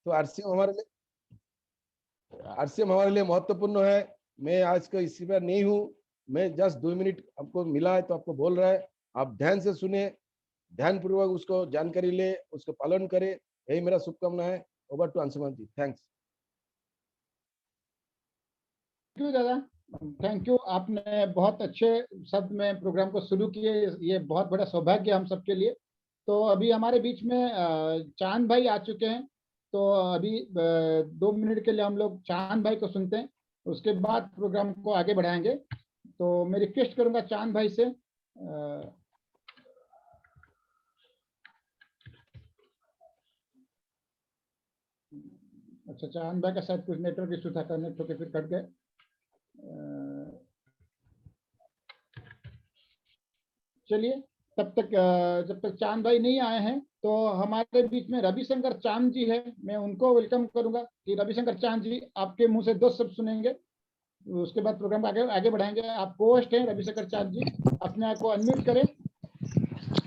तो आरसीएम हमारे लिए महत्वपूर्ण है। मैं आज का इसी पर नहीं हूँ, मैं जस्ट 2 मिनट आपको मिला है तो आपको बोल रहा है, आप ध्यान से सुने, ध्यान पूर्वक उसको जानकारी ले, उसको पालन करे, यही मेरा शुभकामना है। Over to Anshuman ji, thanks. Thank you दादा, थैंक यू। आपने बहुत अच्छे शब्द में प्रोग्राम को शुरू किए, ये बहुत बड़ा सौभाग्य हम सबके लिए। तो अभी हमारे बीच में चांद भाई आ चुके हैं, तो अभी 2 मिनट के लिए हम लोग चांद भाई को सुनते हैं, उसके बाद प्रोग्राम को आगे बढ़ाएंगे। तो मैं रिक्वेस्ट करूंगा चांद भाई से, अच्छा चांद भाई का शायद कुछ नेटवर्क इशू था, कनेक्ट होकर फिर कट गए। चलिए तब तक जब तक चांद भाई नहीं आए हैं तो हमारे बीच में रविशंकर चांद जी है, मैं उनको वेलकम करूंगा कि रविशंकर चांद जी आपके मुंह से 2 शब्द सुनेंगे, उसके बाद प्रोग्राम को आगे बढ़ाएंगे। आप होस्ट हैं रविशंकर चांद जी, अपने आप को अनम्यूट करें।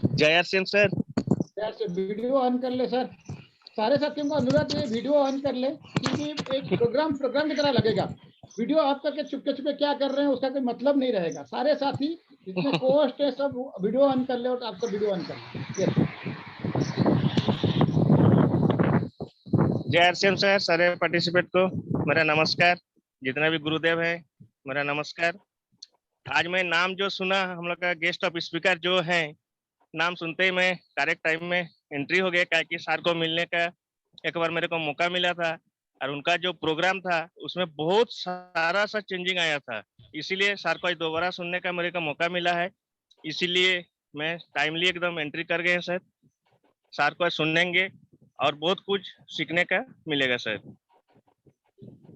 जय आरसीएम सर। यार से वीडियो ऑन कर ले सर, सारे साथियों को अनुरोध है वीडियो ऑन कर ले, क्योंकि एक प्रोग्राम की तरह लगेगा। वीडियो ऑफ करके चुपके चुपके क्या कर रहे हैं उसका कोई मतलब नहीं रहेगा। सारे साथी जितने कोस्ट है सब वीडियो ऑन कर ले, और आप सब वीडियो ऑन कर ले। जय आरसीएम सर, सारे पार्टिसिपेट को मेरा नमस्कार, जितना भी गुरुदेव है मेरा नमस्कार। आज मैं नाम जो सुना, हम लोग का गेस्ट ऑफ स्पीकर जो है, नाम सुनते ही मैं करेक्ट टाइम में एंट्री हो गया, क्या कि सर को मिलने का एक बार मेरे को मौका मिला था, और उनका जो प्रोग्राम था उसमें बहुत सारा सा चेंजिंग आया था, इसीलिए सर को आज दोबारा सुनने का मेरे को मौका मिला है, इसीलिए मैं टाइमली एकदम एंट्री कर गए सर। सर को सुनेंगे और बहुत कुछ सीखने का मिलेगा सर।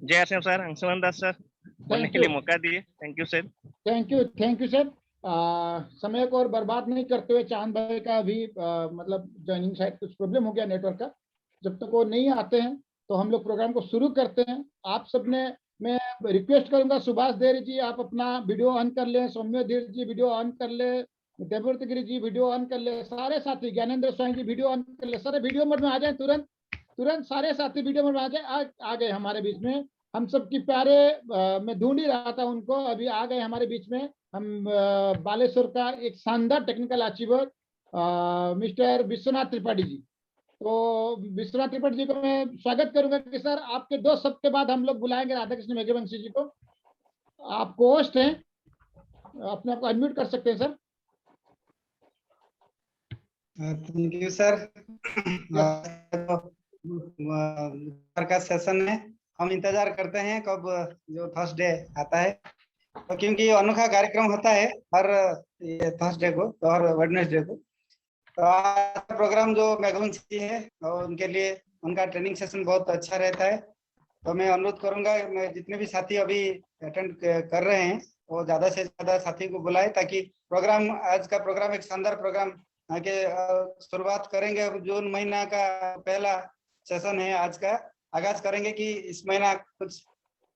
जय आरसीएम सर, अंशुमान दास सर बोलने के लिए मौका दिए, thank you sir. Thank you sir. समय को और बर्बाद नहीं करते हुए, चांद भाई का भी मतलब ज्वाइनिंग शायद कुछ प्रॉब्लम हो गया नेटवर्क का, जब तक वो नहीं आते हैं तो हम लोग प्रोग्राम को शुरू करते हैं। आप सबने, मैं रिक्वेस्ट करूंगा सुभाष देरी जी आप अपना वीडियो ऑन कर लें, सौम्य धीर जी वीडियो ऑन कर ले, देवव्रत गिरी जी वीडियो ऑन कर ले, सारे साथी ज्ञानेंद्र स्वामी जी वीडियो ऑन कर ले, सारे वीडियो मोड में आ जाए, तुरंत सारे साथी वीडियो मोड में आ जाए। आ गए हमारे बीच में, हम सबकी प्यारे, मैं ढूंढ ही रहा था उनको, अभी आ गए हमारे बीच में। हम बालेश्वर का एक शानदार technical achiever mister Vishwanath Tripathi ji, तो विश्वनाथ त्रिपाठी जी को मैं स्वागत करूंगा कि सर आपके 2 शब्द के बाद हम लोग बुलाएंगे राधा कृष्ण मेघवंशी जी को। आप होस्ट हैं, अपने आप को अनम्यूट कर सकते हैं सर। Thank you sir. का सेशन है, हम इंतजार करते हैं कब जो थर्सडे आता है, तो क्योंकि अनोखा कार्यक्रम होता है हर थर्सडे को तो हर वेडनेसडे को। तो आज प्रोग्राम जो मेघवंशी है और उनके लिए उनका ट्रेनिंग सेशन बहुत अच्छा रहता है, तो मैं अनुरोध करूंगा मैं जितने भी साथी अभी अटेंड कर रहे हैं वो ज्यादा से ज्यादा साथी को बुलाए, ताकि प्रोग्राम, आज का प्रोग्राम एक शानदार प्रोग्राम आगे शुरुआत करेंगे। जून महीना का पहला सेशन है, आज का आगाज करेंगे कि इस महीना कुछ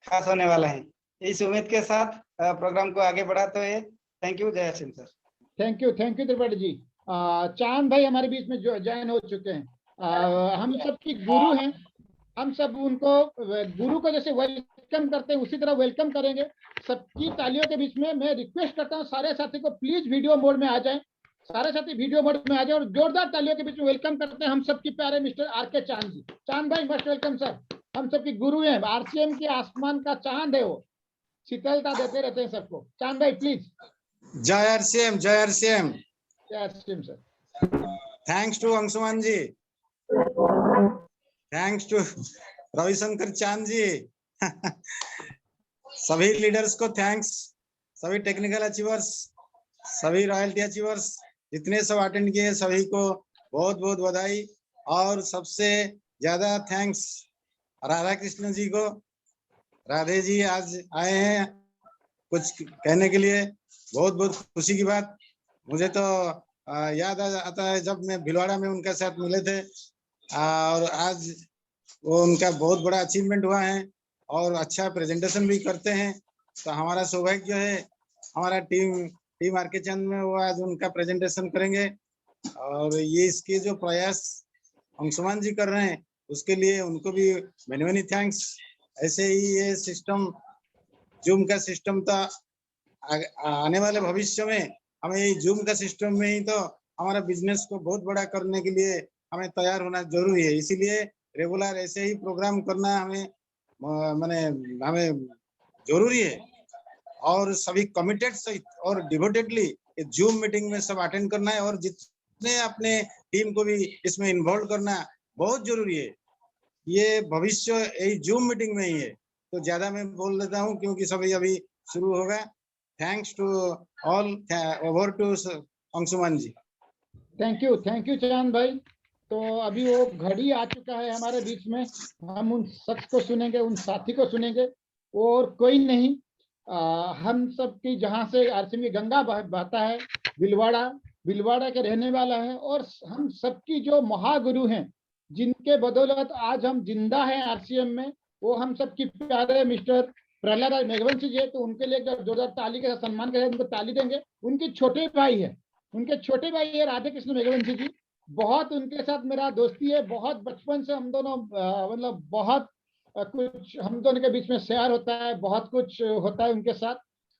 खास होने वाला है, इस उम्मीद के साथ प्रोग्राम को आगे बढ़ाते हुए thank you. Jai Singh sir. Thank you Tripathi ji. Chand भाई हमारे बीच में ज्वाइन हो चुके हैं। हम सबकी गुरु हैं, हम सब उनको गुरु को जैसे वेलकम करते हैं उसी तरह वेलकम करेंगे। सबकी तालियों के बीच में मैं रिक्वेस्ट करता हूं सारे साथी को प्लीज वीडियो मोड में आ जाएं, सारे साथी वीडियो मोड में आ जाएं और जोरदार तालियों के बीच में वेलकम करते हैं हम सबकी प्यारे मिस्टर आर.के. चांद जी। चांद भाई मस्ट वेलकम सर, हम सबकी गुरु हैं, आरसीएम के आसमान का चांद है, वो शीतलता देते रहते हैं सबको। चांद भाई प्लीज। जय आरसीएम, जय आरसीएम। जय RCM sir. Thanks to Anshuman ji, thanks to Ravishankar Chand ji सभी लीडर्स को थैंक्स, सभी टेक्निकल अचीवर्स, सभी रॉयल्टी अचीवर्स जितने सब अटेंड किए सभी को बहुत बहुत बधाई, और सबसे ज्यादा थैंक्स राधा कृष्ण जी को। राधे जी आज आए हैं कुछ कहने के लिए, बहुत बहुत खुशी की बात। मुझे तो याद आता है जब मैं भिलवाड़ा में उनके साथ मिले थे, और आज वो उनका बहुत बड़ा अचीवमेंट हुआ है और अच्छा प्रेजेंटेशन भी करते हैं। तो हमारा सौभाग्य है, हमारा टीम आर.के. चंद में वो आज उनका प्रेजेंटेशन करेंगे, और ये इसके जो प्रयास अंशुमान जी कर रहे हैं उसके लिए उनको भी मेनी मेनी थैंक्स। ऐसे ही ये सिस्टम जूम का सिस्टम था, आने वाले भविष्य में हमें ये जूम का सिस्टम में ही तो हमारा बिजनेस को बहुत बड़ा करने के लिए हमें तैयार होना जरूरी है। इसीलिए रेगुलर ऐसे ही प्रोग्राम करना हमें माने हमें जरूरी है, और सभी कमिटेड सहित और डिवोटेडली जूम मीटिंग में सब अटेंड करना है, और जितने अपने टीम को भी इसमें इन्वॉल्व करना बहुत जरूरी है। ये भविष्य यही जूम मीटिंग में ही है। तो ज्यादा मैं बोल देता हूँ क्योंकि सभी अभी शुरू होगा। Thanks to all, over to Anshuman ji. Thank you Chand भाई। तो अभी वो घड़ी आ चुका है हमारे बीच में, हम उन शख्स को सुनेंगे, उन साथी को सुनेंगे, और कोई नहीं, हम सब की जहाँ से आरसीएम की गंगा बहता है, बिलवाड़ा के रहने वाला है, और हम सबकी जो महागुरु हैं, जिनके बदौलत आज हम जिंदा हैं आरसीएम में, वो हम सबकी प्यारे मिस्टर प्रहलाद राज मेघवंशी जी है। तो उनके लिए जोरदार ताली के साथ सम्मान करें, उनको ताली देंगे। उनके छोटे भाई है राधे कृष्ण मेघवंशी जी। बहुत उनके साथ मेरा दोस्ती है, बहुत बचपन से हम दोनों मतलब बहुत कुछ हम दोनों के बीच में शेयर होता है, बहुत कुछ होता है उनके साथ।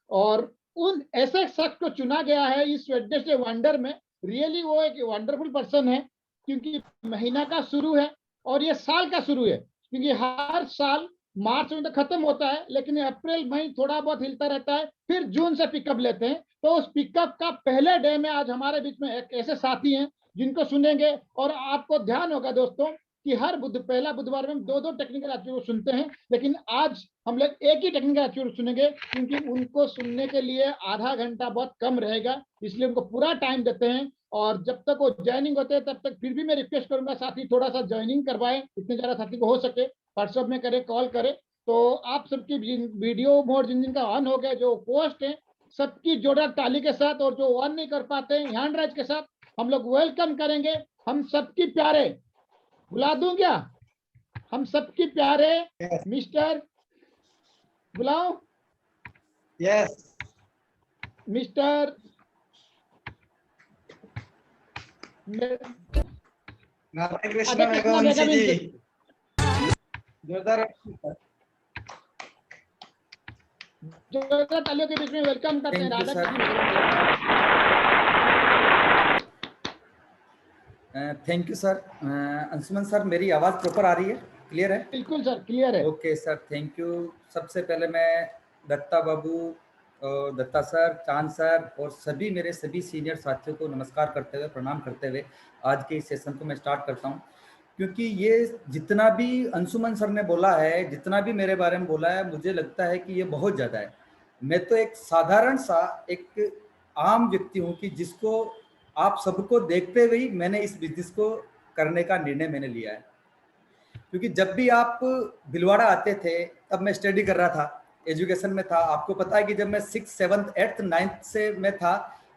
और उन ऐसे शख्स को चुना गया है इस वेडनेसडे वंडर में। रियली वो एक वंडरफुल पर्सन है, क्योंकि महीना का शुरू है और ये साल का शुरू है, क्योंकि हर साल मार्च में तो खत्म होता है, लेकिन अप्रैल मई थोड़ा बहुत हिलता रहता है, फिर जून से पिकअप लेते हैं। तो उस पिकअप का पहले डे में आज हमारे बीच में एक ऐसे साथी हैं जिनको सुनेंगे। और आपको ध्यान होगा दोस्तों कि हर पहला बुधवार में हम दो टेक्निकल एप्टीट्यूड सुनते हैं, लेकिन आज हम लोग एक ही टेक्निकल एप्टीट्यूड सुनेंगे, क्योंकि उनको सुनने के लिए आधा घंटा बहुत कम रहेगा, इसलिए उनको पूरा टाइम देते हैं। और जब तक वो ज्वाइनिंग होते हैं तब तक फिर भी मैं रिक्वेस्ट करूंगा साथी थोड़ा सा ज्वाइनिंग करवाएं, इतने ज्यादा साथी को हो सके, व्हाट्सएप में करे, कॉल करे। तो आप सबकी वीडियो मोड जिन जिनका ऑन हो गया, जो पोस्ट है, सबकी जोड़ा ताली के साथ, और जो ऑन नहीं कर पाते हैं हैंड राइज के साथ हम लोग वेलकम करेंगे। हम सबकी प्यारे, बुला दूं क्या? हम सबकी प्यारे मिस्टर, बुलाओ? यस, मिस्टर राधे कृष्ण राधे कृष्ण मेघवंशी मेघवंशी जी, जोरदार जोरदार तालियों के बीच में वेलकम करते हैं Radha Krishna. Thank you sir. Anshuman sir, मेरी आवाज़ प्रॉपर आ रही है? क्लियर है? बिल्कुल सर, क्लियर है। Okay sir, thank you. सबसे पहले मैं दत्ता बाबू, दत्ता सर, चांद सर और सभी मेरे सभी सीनियर साथियों को नमस्कार करते हुए, प्रणाम करते हुए आज के इस सेशन को मैं स्टार्ट करता हूं। क्योंकि ये जितना भी अंशुमन सर ने बोला है, जितना भी मेरे बारे में बोला है, मुझे लगता है कि ये बहुत ज़्यादा है। मैं तो एक साधारण सा एक आम व्यक्ति हूँ कि जिसको आप सबको देखते हुए ही मैंने इस बिजनेस को करने का निर्णय मैंने लिया है। क्योंकि जब भी आप भिलवाड़ा आते थे तब मैं स्टडी कर रहा था, एजुकेशन में था। आपको पता है कि जब मैं 6th 7th 8th 9th से मैं था,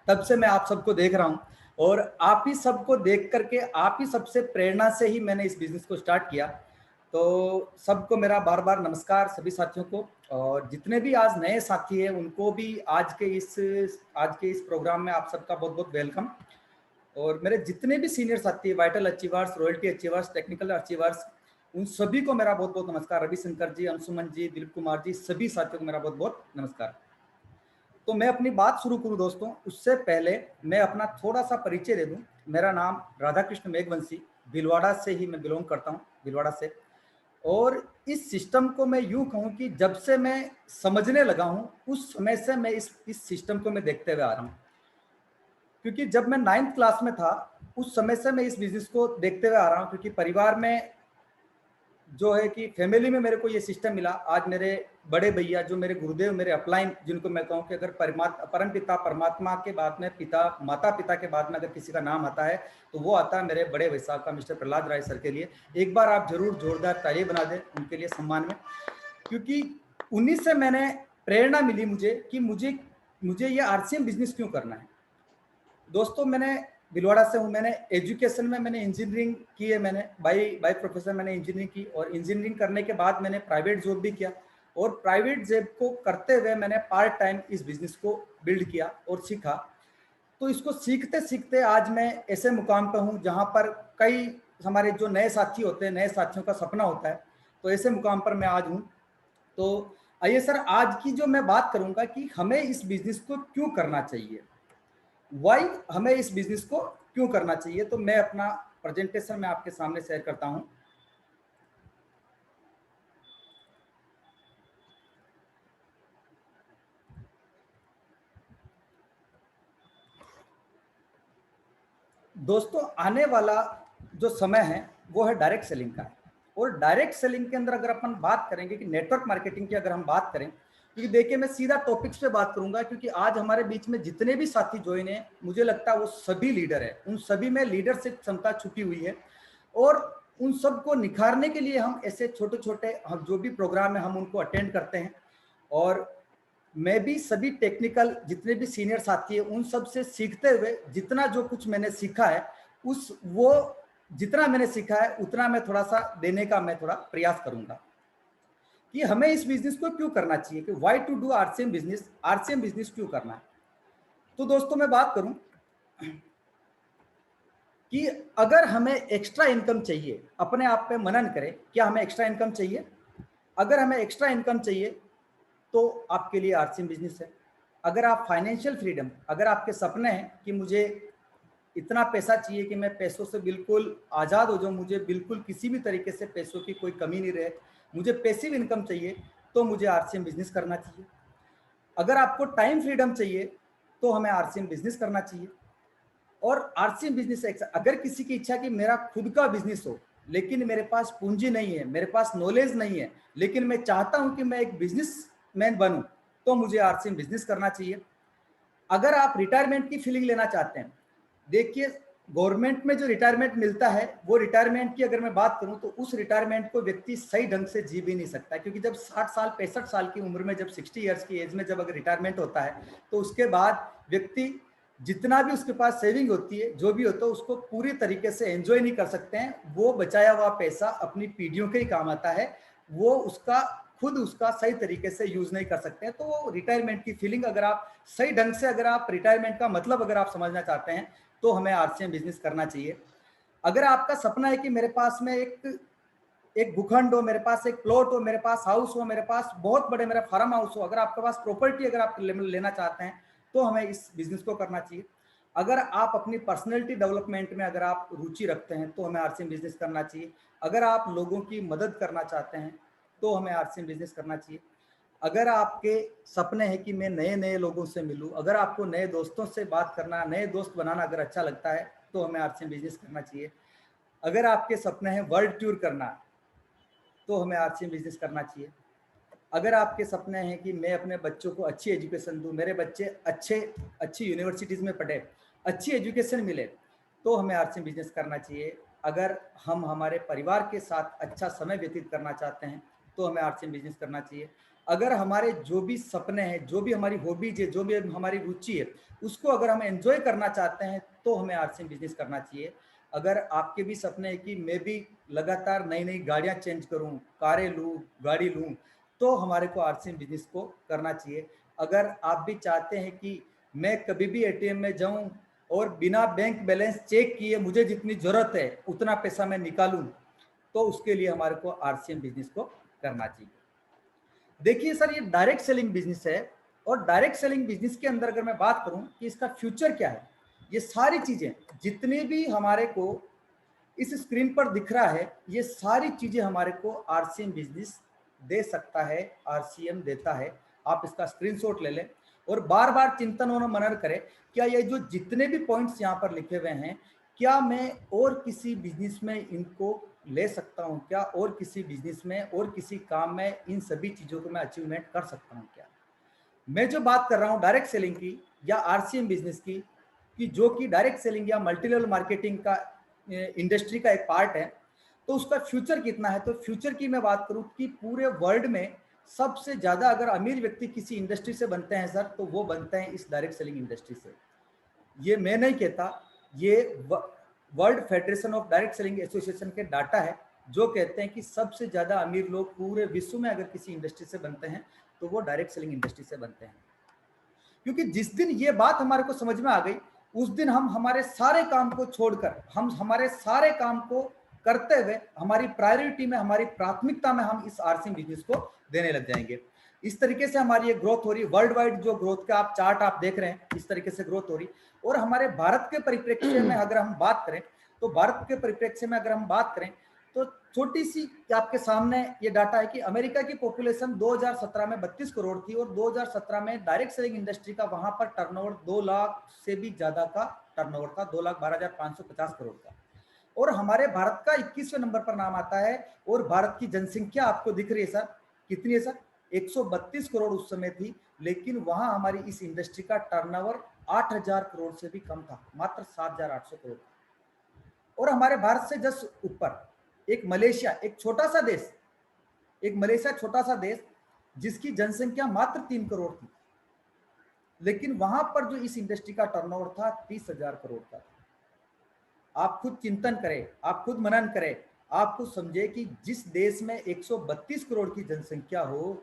तब से मैं आप सबको देख रहा हूँ, और आप ही सबको देख करके, आप ही सबसे प्रेरणा से ही मैंने इस बिजनेस को स्टार्ट किया। तो सबको मेरा बार बार नमस्कार, सभी साथियों को, और जितने भी आज नए साथी हैं उनको भी आज के इस प्रोग्राम में आप सबका बहुत बहुत वेलकम। और मेरे जितने भी सीनियर साथी, vital achievers, royalty achievers, technical achievers, उन सभी को मेरा बहुत बहुत नमस्कार। रविशंकर जी, अंशुमन जी, दिलीप कुमार जी, सभी साथियों को मेरा बहुत बहुत नमस्कार। तो मैं अपनी बात शुरू करूं दोस्तों, उससे पहले मैं अपना थोड़ा सा परिचय दे दूं। मेरा नाम राधा कृष्ण मेघवंशी, भिलवाड़ा से ही मैं बिलोंग करता हूं, भिलवाड़ा से। और इस सिस्टम को मैं यूं कहूं कि जब से मैं समझने लगा हूं, उस समय से मैं इस सिस्टम को मैं देखते हुए आ रहा हूं। क्योंकि जब मैं 9th क्लास में था, उस समय से मैं इस बिजनेस को देखते हुए आ रहा हूं। क्योंकि परिवार में जो है कि फैमिली में मेरे को ये सिस्टम मिला। आज मेरे बड़े भैया, जो मेरे गुरुदेव, मेरे अपलाइन, जिनको मैं कहूँ कि अगर परम पिता परमात्मा के बाद में पिता, माता पिता के बाद में अगर किसी का नाम आता है तो वो आता है मेरे बड़े भाई साहब का, मिस्टर प्रहलाद राय सर के लिए। एक बार आप जरूर जोरदार ताली बना दें उनके लिए सम्मान में, क्योंकि उन्हीं से मैंने प्रेरणा मिली मुझे कि मुझे ये आरसीएम बिजनेस क्यों करना है। दोस्तों, मैंने भिलवाड़ा से हूँ, मैंने एजुकेशन में मैंने इंजीनियरिंग की है, मैंने बाई प्रोफेशन मैंने इंजीनियरिंग की, और इंजीनियरिंग करने के बाद मैंने प्राइवेट जॉब भी किया, और प्राइवेट जॉब को करते हुए मैंने पार्ट टाइम इस बिजनेस को बिल्ड किया और सीखा। तो इसको सीखते सीखते आज मैं ऐसे मुकाम पर हूँ जहाँ पर कई हमारे जो नए साथी होते हैं, नए साथियों का सपना होता है, तो ऐसे मुकाम पर मैं आज हूँ। तो आइए सर, आज की जो मैं बात करूंगा कि हमें इस बिजनेस को क्यों करना चाहिए, वाई हमें इस बिजनेस को क्यों करना चाहिए। तो मैं अपना प्रेजेंटेशन में आपके सामने शेयर करता हूं। दोस्तों, आने वाला जो समय है वो है डायरेक्ट सेलिंग का, और डायरेक्ट सेलिंग के अंदर अगर अपन बात करेंगे कि नेटवर्क मार्केटिंग की अगर हम बात करें, क्योंकि देखिए मैं सीधा टॉपिक्स पे बात करूंगा, क्योंकि आज हमारे बीच में जितने भी साथी ज्वाइन हैं, मुझे लगता है वो सभी लीडर है, उन सभी में लीडरशिप क्षमता छुपी हुई है, और उन सबको निखारने के लिए हम ऐसे छोटे छोटे हम जो भी प्रोग्राम है हम उनको अटेंड करते हैं। और मैं भी सभी टेक्निकल जितने भी सीनियर साथी हैं उन सब से सीखते हुए जितना जो कुछ मैंने सीखा है, जितना मैंने सीखा है उतना मैं थोड़ा सा देने का मैं थोड़ा प्रयास करूंगा कि हमें इस बिजनेस को क्यों करना चाहिए, कि why to do RCM business क्यों करना है। तो दोस्तों मैं बात करूं कि अगर हमें एक्स्ट्रा इनकम चाहिए, अपने आप पे मनन करें, क्या हमें एक्स्ट्रा इनकम चाहिए? अगर हमें एक्स्ट्रा इनकम चाहिए तो आपके लिए आरसीएम बिजनेस है। अगर आप फाइनेंशियल फ्रीडम, अगर आपके सपने हैं कि मुझे इतना पैसा चाहिए कि मैं पैसों से बिल्कुल आज़ाद हो जाऊं, मुझे बिल्कुल किसी भी तरीके से पैसों की कोई कमी नहीं रहे, मुझे पैसिव इनकम चाहिए, तो मुझे आरसीएम बिजनेस करना चाहिए। अगर आपको टाइम फ्रीडम चाहिए तो हमें आरसीएम बिजनेस करना चाहिए। और आरसीएम बिजनेस, अगर किसी की इच्छा कि मेरा खुद का बिजनेस हो लेकिन मेरे पास पूंजी नहीं है, मेरे पास नॉलेज नहीं है, लेकिन मैं चाहता हूं कि मैं एक बिजनेसमैन बनूं, तो मुझे आरसीएम बिजनेस करना चाहिए। अगर आप रिटायरमेंट की फीलिंग लेना चाहते हैं, देखिए गवर्नमेंट में जो रिटायरमेंट मिलता है, वो रिटायरमेंट की अगर मैं बात करूं तो उस रिटायरमेंट को व्यक्ति सही ढंग से जी भी नहीं सकता, क्योंकि जब 60 साल 65 साल की उम्र में, जब 60 ईयर्स की एज में जब अगर रिटायरमेंट होता है, तो उसके बाद व्यक्ति जितना भी उसके पास सेविंग होती है, जो भी होता है, उसको पूरी तरीके से एंजॉय नहीं कर सकते हैं। वो बचाया हुआ पैसा अपनी पीढ़ियों के ही काम आता है, वो उसका सही तरीके से यूज नहीं कर सकते हैं। तो रिटायरमेंट की फीलिंग, अगर आप सही ढंग से, अगर आप रिटायरमेंट का मतलब अगर आप समझना चाहते हैं, तो हमें आरसीएम बिजनेस करना चाहिए। अगर आपका सपना है कि मेरे पास में एक भूखंड हो, मेरे पास एक प्लॉट हो, मेरे पास हाउस हो, मेरे पास बहुत बड़े मेरा फार्म हाउस हो, अगर आपके पास प्रॉपर्टी अगर आप लेना चाहते हैं, तो हमें इस बिजनेस को करना चाहिए। अगर आप अपनी पर्सनैलिटी डेवलपमेंट में अगर आप रुचि रखते हैं, तो हमें आरसीएम बिजनेस करना चाहिए। अगर आप लोगों की मदद करना चाहते हैं, तो हमें आरसीएम बिजनेस करना चाहिए। अगर आपके सपने हैं कि मैं नए नए लोगों से मिलूं, अगर आपको नए दोस्तों से बात करना, नए दोस्त बनाना अगर अच्छा लगता है, तो हमें आरसीएम बिजनेस करना चाहिए। अगर आपके सपने हैं वर्ल्ड टूर करना, तो हमें आरसीएम बिजनेस करना चाहिए। अगर आपके सपने हैं कि मैं अपने बच्चों को अच्छी एजुकेशन दूं, मेरे बच्चे अच्छी यूनिवर्सिटीज़ में पढ़े, अच्छी एजुकेशन मिले, तो हमें आरसीएम बिजनेस करना चाहिए। अगर हम हमारे परिवार के साथ अच्छा समय व्यतीत करना चाहते हैं, तो हमें आरसीएम बिजनेस करना चाहिए। अगर हमारे जो भी सपने हैं, जो भी हमारी हॉबीज है, जो भी हमारी रुचि है, उसको अगर हम एंजॉय करना चाहते हैं, तो हमें आरसीएम बिजनेस करना चाहिए। अगर आपके भी सपने हैं कि मैं भी लगातार नई नई गाड़ियां चेंज करूं, कारें लूं, गाड़ी लूं, तो हमारे को आरसीएम बिजनेस को करना चाहिए। अगर आप भी चाहते हैं कि मैं कभी भी एटीएम में जाऊं और बिना बैंक बैलेंस चेक किए मुझे जितनी जरूरत है उतना पैसा मैं निकालूं, तो उसके लिए हमारे को आरसीएम बिजनेस को करना चाहिए। देखिए सर, ये डायरेक्ट सेलिंग बिजनेस है, और डायरेक्ट सेलिंग बिजनेस के अंदर अगर मैं बात करूं कि इसका फ्यूचर क्या है, ये सारी चीजें जितने भी हमारे को इस स्क्रीन पर दिख रहा है, ये सारी चीजें हमारे को आरसीएम बिजनेस दे सकता है, आरसीएम देता है। आप इसका स्क्रीनशॉट ले लें और बार बार चिंतन और मनन करें, क्या ये जो जितने भी पॉइंट्स यहाँ पर लिखे हुए हैं, क्या मैं और किसी बिजनेस में इनको ले सकता हूँ क्या, और किसी बिजनेस में और किसी काम में इन सभी चीज़ों को मैं अचीवमेंट कर सकता हूँ क्या। मैं जो बात कर रहा हूँ डायरेक्ट सेलिंग की या आरसीएम बिजनेस की, कि जो कि डायरेक्ट सेलिंग या मल्टी लेवल मार्केटिंग का इंडस्ट्री का एक पार्ट है, तो उसका फ्यूचर कितना है। तो फ्यूचर की मैं बात करूं कि पूरे वर्ल्ड में सबसे ज्यादा अगर अमीर व्यक्ति किसी इंडस्ट्री से बनते हैं सर, तो वो बनते हैं इस डायरेक्ट सेलिंग इंडस्ट्री से। ये मैं नहीं कहता, ये world federation of direct selling association के डाटा है, जो कहते हैं कि सबसे ज्यादा अमीर लोग पूरे विश्व में अगर किसी इंडस्ट्री से बनते हैं, तो वो डायरेक्ट सेलिंग इंडस्ट्री से बनते हैं। क्योंकि जिस दिन ये बात हमारे को समझ में आ गई, उस दिन हम हमारे सारे काम को छोड़कर, हम हमारे सारे काम को करते हुए हमारी प्रायोरिटी में, हमारी प्राथमिकता में हम इस आरसीएम बिजनेस को देने लग जाएंगे। इस तरीके से हमारी ये ग्रोथ हो रही है। वर्ल्ड वाइड जो ग्रोथ का आप चार्ट आप देख रहे हैं, इस तरीके से ग्रोथ हो रही। और हमारे भारत के परिप्रेक्ष्य में अगर हम बात करें, तो भारत के परिप्रेक्ष्य में अगर हम बात करें तो छोटी सी आपके सामने ये डाटा है कि अमेरिका की पॉपुलेशन 2017 में 32 करोड़ थी और 2017 में डायरेक्ट सेलिंग इंडस्ट्री का वहां पर टर्नओवर 2 लाख से भी ज्यादा का टर्नओवर था, 2,12,550 करोड़ का। और हमारे भारत का 21वें नंबर पर नाम आता है। और भारत की जनसंख्या आपको दिख रही है सर, कितनी है सर? 132 करोड़ उस समय थी, लेकिन वहां हमारी इस इंडस्ट्री का टर्नओवर 8,000 करोड़ से भी कम था, मात्र 7,800 करोड़। और हमारे भारत से जस्ट ऊपर एक मलेशिया, एक छोटा सा देश, एक मलेशिया छोटा सा देश जिसकी जनसंख्या मात्र 3 करोड़ थी, लेकिन वहां पर जो इस इंडस्ट्री का टर्नओवर था 30,000 करोड़ का। आप खुद चिंतन करें, आप खुद मनन करें, आप खुद समझे कि जिस देश में 132 करोड़ की जनसंख्या हो,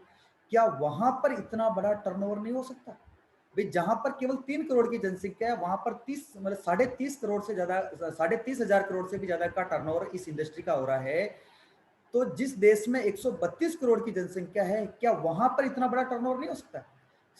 क्या वहां पर इतना बड़ा टर्नओवर नहीं हो सकता? भाई जहां पर केवल 3 करोड़ की जनसंख्या है, वहां पर 30 करोड़ से ज्यादा, 30,500 करोड़ से भी ज्यादा का टर्नओवर इस इंडस्ट्री का हो रहा है। तो जिस देश में 132 करोड़ की जनसंख्या है, क्या वहां पर इतना बड़ा टर्नओवर नहीं हो सकता?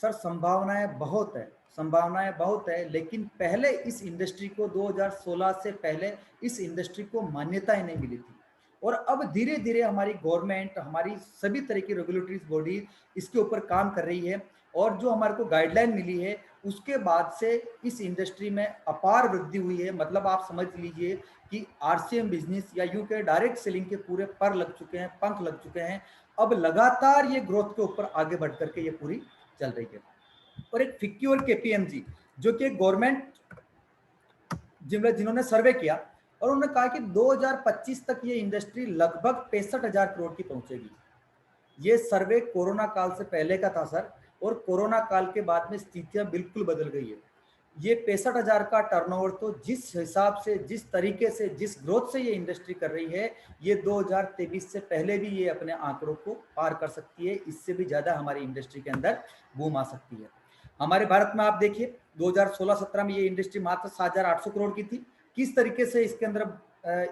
सर संभावनाएं बहुत है, संभावनाएं बहुत है, लेकिन पहले इस इंडस्ट्री को 2016 से पहले इस इंडस्ट्री को मान्यता ही नहीं मिली थी। और अब धीरे धीरे हमारी गवर्नमेंट, हमारी सभी तरह की रेगुलेटरी बॉडी इसके ऊपर काम कर रही है। और जो हमारे को गाइडलाइन मिली है, उसके बाद से इस इंडस्ट्री में अपार वृद्धि हुई है। मतलब आप समझ लीजिए कि आरसीएम बिजनेस या यूं के डायरेक्ट सेलिंग के पूरे पर लग चुके हैं, पंख लग चुके हैं। अब लगातार ये ग्रोथ के ऊपर आगे बढ़ करके ये पूरी चल रही है। और एक फिक्की और केपीएमजी जो कि गवर्नमेंट जिन्होंने सर्वे किया, और उन्होंने कहा कि 2025 तक ये इंडस्ट्री लगभग 65,000 करोड़ की पहुंचेगी। ये सर्वे कोरोना काल से पहले का था सर, और कोरोना काल के बाद में स्थितियां बिल्कुल बदल गई है। ये 65,000 का टर्नओवर तो जिस हिसाब से, जिस तरीके से, जिस ग्रोथ से ये इंडस्ट्री कर रही है, ये 2023 से पहले भी ये अपने आंकड़ों को पार कर सकती है। इससे भी ज्यादा हमारी इंडस्ट्री के अंदर बूम आ सकती है। हमारे भारत में आप देखिए 2016-17 में ये इंडस्ट्री मात्र 7,800 करोड़ की थी। किस तरीके से इसके अंदर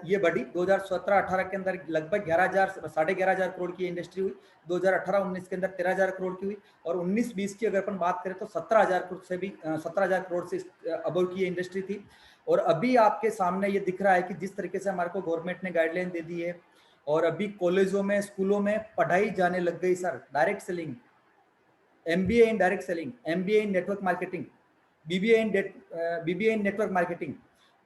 ये बढ़ी। 2017-18 के अंदर लगभग 11,000 करोड़ की इंडस्ट्री हुई। 2018-19 के अंदर 13,000 करोड़ की हुई। और 19-20 की अगर अपन बात करें तो 17,000 करोड़ से भी 17,000 करोड़ से अबव की इंडस्ट्री थी। और अभी आपके सामने ये दिख रहा है कि जिस तरीके से हमारे को गवर्नमेंट ने गाइडलाइन दे दी है, और अभी कॉलेजों में, स्कूलों में पढ़ाई जाने लग गई sir, direct selling, MBA in direct selling, MBA in network marketing, BBA in network marketing.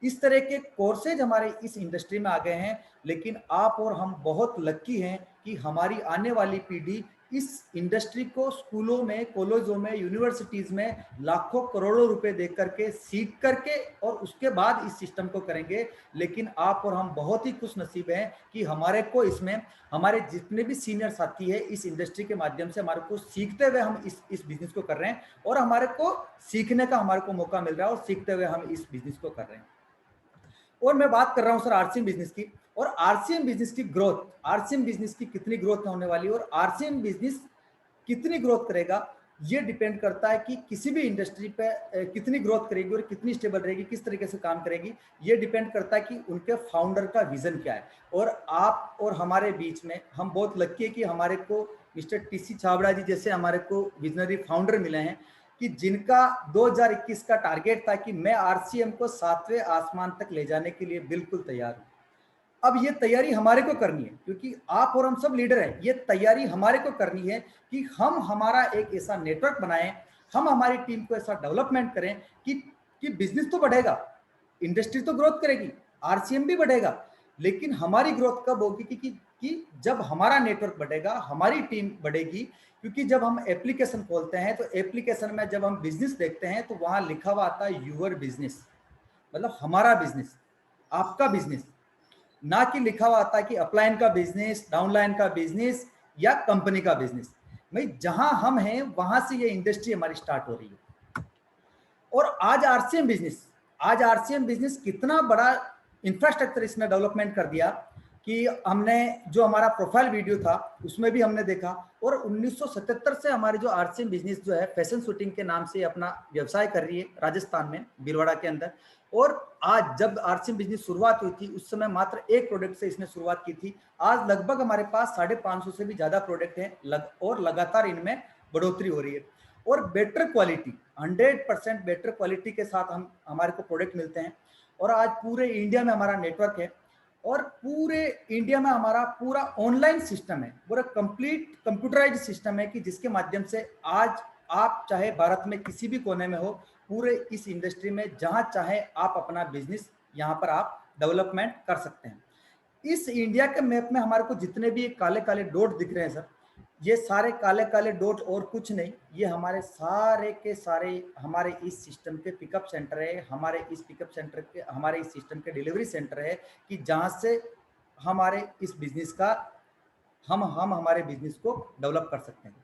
इस तरह के कोर्सेज हमारे इस इंडस्ट्री में आ गए हैं। लेकिन आप और हम बहुत लकी हैं कि हमारी आने वाली पीढ़ी इस इंडस्ट्री को स्कूलों में, कॉलेजों में, यूनिवर्सिटीज में लाखों करोड़ों रुपए दे करके, सीख करके और उसके बाद इस सिस्टम को करेंगे। लेकिन आप और हम बहुत ही खुश नसीब हैं कि हमारे को इसमें, हमारे जितने भी सीनियर साथी है इस इंडस्ट्री के माध्यम से हमारे को सीखते हुए हम इस बिजनेस को कर रहे हैं, और हमारे को सीखने का हमारे को मौका मिल रहा है, और सीखते हुए हम इस बिजनेस को कर रहे हैं। और मैं बात कर रहा हूं सर आरसीएम बिजनेस की, और आरसीएम बिजनेस की ग्रोथ, आरसीएम बिजनेस की कितनी ग्रोथ होने वाली है और आरसीएम बिजनेस कितनी ग्रोथ करेगा, ये डिपेंड करता है कि किसी भी इंडस्ट्री पे कितनी ग्रोथ करेगी और कितनी स्टेबल रहेगी, किस तरीके से काम करेगी। ये डिपेंड करता है कि उनके फाउंडर का विजन क्या है। और आप और हमारे बीच में हम बहुत लकी है कि हमारे को मिस्टर TC छाबड़ा जी जैसे हमारे को विजनरी फाउंडर मिले हैं, कि जिनका 2021 का टारगेट था कि मैं आरसीएम को 7वें आसमान तक ले जाने के लिए बिल्कुल तैयार हूं। अब ये तैयारी हमारे को करनी है, क्योंकि आप और हम सब लीडर हैं। ये तैयारी हमारे को करनी है कि हम हमारा एक ऐसा नेटवर्क बनाएं, हम हमारी टीम को ऐसा डेवलपमेंट करें कि बिजनेस तो बढ़ेगा, इंडस्ट्री तो ग्रोथ करेगी, आरसीएम भी बढ़ेगा, लेकिन हमारी ग्रोथ कब होगी कि जब हमारा नेटवर्क बढ़ेगा, हमारी टीम बढ़ेगी। क्योंकि जब हम एप्लीकेशन खोलते हैं तो एप्लीकेशन में जब हम बिजनेस देखते हैं तो वहां लिखा हुआ आता है यूर बिजनेस, मतलब हमारा बिजनेस, आपका बिजनेस, ना कि लिखा हुआ आता है कि अपलाइन का बिजनेस, डाउनलाइन का बिजनेस या कंपनी का बिजनेस। भाई जहां हम हैं वहां से ये इंडस्ट्री हमारी स्टार्ट हो रही है। और आज आरसीएम बिजनेस कितना बड़ा इंफ्रास्ट्रक्चर इसने डेवलपमेंट कर दिया कि हमने जो हमारा प्रोफाइल वीडियो था उसमें भी हमने देखा। और 1977 से हमारे जो आरसीएम बिजनेस जो है फैशन शूटिंग के नाम से अपना व्यवसाय कर रही है राजस्थान में भीलवाड़ा के अंदर। और आज जब आरसीएम बिजनेस शुरुआत हुई थी उस समय मात्र एक प्रोडक्ट से इसने शुरुआत की थी। आज लगभग हमारे पास 550 से भी ज्यादा प्रोडक्ट हैं और लगातार इनमें बढ़ोतरी हो रही है। और बेटर क्वालिटी, 100% बेटर क्वालिटी के साथ हम हमारे को प्रोडक्ट मिलते हैं। और आज पूरे इंडिया में हमारा नेटवर्क है और पूरे इंडिया में हमारा पूरा ऑनलाइन सिस्टम है, पूरा कंप्लीट कंप्यूटराइज सिस्टम है कि जिसके माध्यम से आज आप चाहे भारत में किसी भी कोने में हो, पूरे इस इंडस्ट्री में जहां चाहे आप अपना बिजनेस यहाँ पर आप डेवलपमेंट कर सकते हैं। इस इंडिया के मैप में हमारे को जितने भी काले काले डॉट दिख रहे हैं सर, ये सारे काले काले डॉट और कुछ नहीं, ये हमारे सारे के सारे हमारे इस सिस्टम के पिकअप सेंटर है, हमारे इस पिकअप सेंटर के, हमारे इस सिस्टम के डिलीवरी सेंटर है कि जहां से हमारे इस बिजनेस का हम हमारे बिजनेस को डेवलप कर सकते हैं।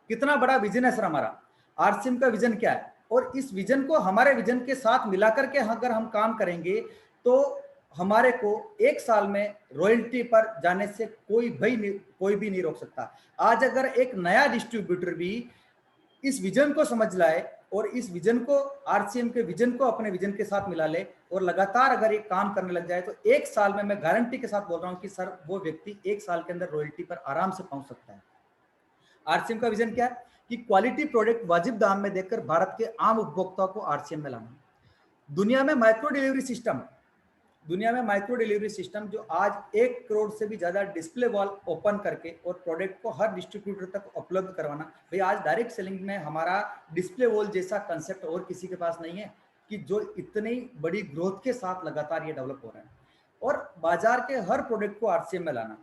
कितना बड़ा विजन है सर हमारा, आरसीएम का विजन क्या है, और इस विजन को हमारे विजन के साथ मिलाकर के अगर हम काम करेंगे तो हमारे को एक साल में रॉयल्टी पर जाने से कोई भी नहीं रोक सकता। आज अगर एक नया डिस्ट्रीब्यूटर भी इस विजन को समझ लाए और इस विजन को, आरसीएम के विजन को अपने विजन के साथ मिला ले और लगातार अगर ये काम करने लग जाए, तो एक साल में मैं गारंटी के साथ बोल रहा हूं कि सर वो व्यक्ति एक साल के अंदर रॉयल्टी पर आराम से पहुंच सकता है। आरसीएम का विजन क्या है कि क्वालिटी प्रोडक्ट वाजिब दाम में देकर भारत के आम उपभोक्ताओं को आरसीएम में लाना। दुनिया में माइक्रो डिलीवरी सिस्टम जो आज 1 करोड़ से भी ज्यादा डिस्प्ले वॉल ओपन करके और प्रोडक्ट को हर डिस्ट्रीब्यूटर तक उपलब्ध करवाना, भाई आज डायरेक्ट सेलिंग में हमारा डिस्प्ले वॉल जैसा कंसेप्ट और किसी के पास नहीं है कि जो इतनी बड़ी ग्रोथ के साथ लगातार ये डेवलप हो रहा है। और बाजार के हर प्रोडक्ट को आरसीएम में लाना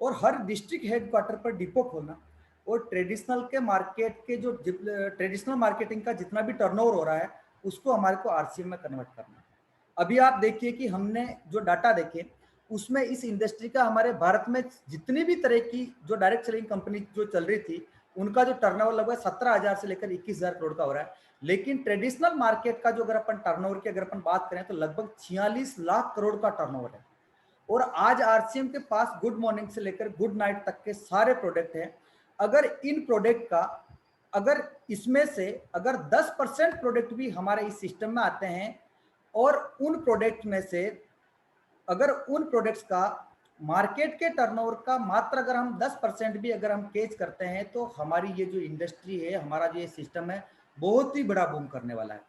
और हर डिस्ट्रिक्ट हेडक्वार्टर पर डिपो खोलना और ट्रेडिशनल के मार्केट के जो ट्रेडिशनल मार्केटिंग का जितना भी टर्नओवर हो रहा है उसको हमारे को आरसीएम में कन्वर्ट करना। अभी आप देखिए कि हमने जो डाटा देखे उसमें इस इंडस्ट्री का हमारे भारत में जितनी भी तरह की जो डायरेक्ट सेलिंग कंपनी जो चल रही थी उनका जो टर्नओवर लगभग 17,000 से लेकर 21,000 करोड़ का हो रहा है। लेकिन ट्रेडिशनल मार्केट का जो अगर अपन टर्नओवर की अगर अपन बात करें तो लगभग 46 लाख करोड़ का टर्नओवर है। और आज आरसीएम के पास गुड मॉर्निंग से लेकर गुड नाइट तक के सारे प्रोडक्ट हैं। अगर इन प्रोडक्ट का, अगर इसमें से अगर 10% प्रोडक्ट भी हमारे इस सिस्टम में आते हैं और उन प्रोडक्ट में से अगर उन प्रोडक्ट्स का मार्केट के टर्नओवर का मात्र अगर हम 10% भी अगर हम कैच करते हैं तो हमारी ये जो इंडस्ट्री है, हमारा जो ये सिस्टम है, बहुत ही बड़ा बूम करने वाला है।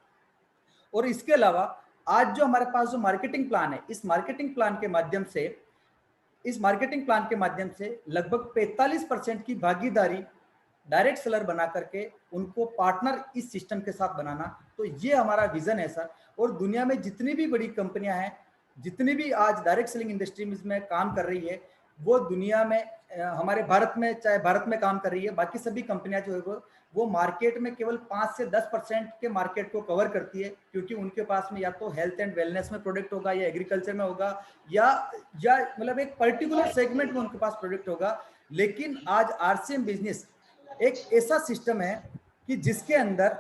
और इसके अलावा आज जो हमारे पास जो मार्केटिंग प्लान है, इस मार्केटिंग प्लान के माध्यम से लगभग 45% की भागीदारी डायरेक्ट सेलर बना करके उनको पार्टनर इस सिस्टम के साथ बनाना, तो ये हमारा विजन है सर। और दुनिया में जितनी भी बड़ी कंपनियां हैं, जितनी भी आज डायरेक्ट सेलिंग इंडस्ट्री में काम कर रही है, वो दुनिया में हमारे भारत में, चाहे भारत में काम कर रही है, बाकी सभी कंपनियां जो है वो मार्केट में केवल 5 से 10% के मार्केट को कवर करती है, क्योंकि उनके पास में या तो हेल्थ एंड वेलनेस में प्रोडक्ट होगा या एग्रीकल्चर में होगा या मतलब एक पर्टिकुलर सेगमेंट में उनके पास प्रोडक्ट होगा। लेकिन आज आरसीएम बिजनेस एक ऐसा सिस्टम है कि जिसके अंदर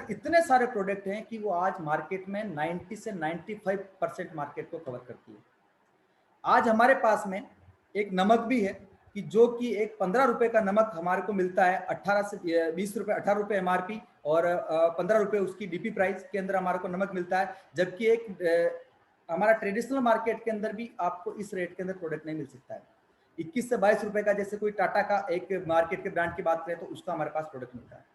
इतने सारे प्रोडक्ट हैं कि वो आज मार्केट में 90 से 95% मार्केट को कवर करती है। आज हमारे पास में एक नमक भी है कि जो कि एक 15 रुपए का नमक हमारे को मिलता है, 18 से 20 रुपए, 18 रुपए एमआरपी और 15 रुपए उसकी डीपी प्राइस के अंदर हमारे को नमक मिलता है। जबकि एक हमारा ट्रेडिशनल मार्केट के अंदर भी आपको इस रेट के अंदर प्रोडक्ट नहीं मिल सकता है। 21 से 22 रुपए का, जैसे कोई टाटा का एक मार्केट के ब्रांड की बात करें तो उसका हमारे पास प्रोडक्ट मिलता है।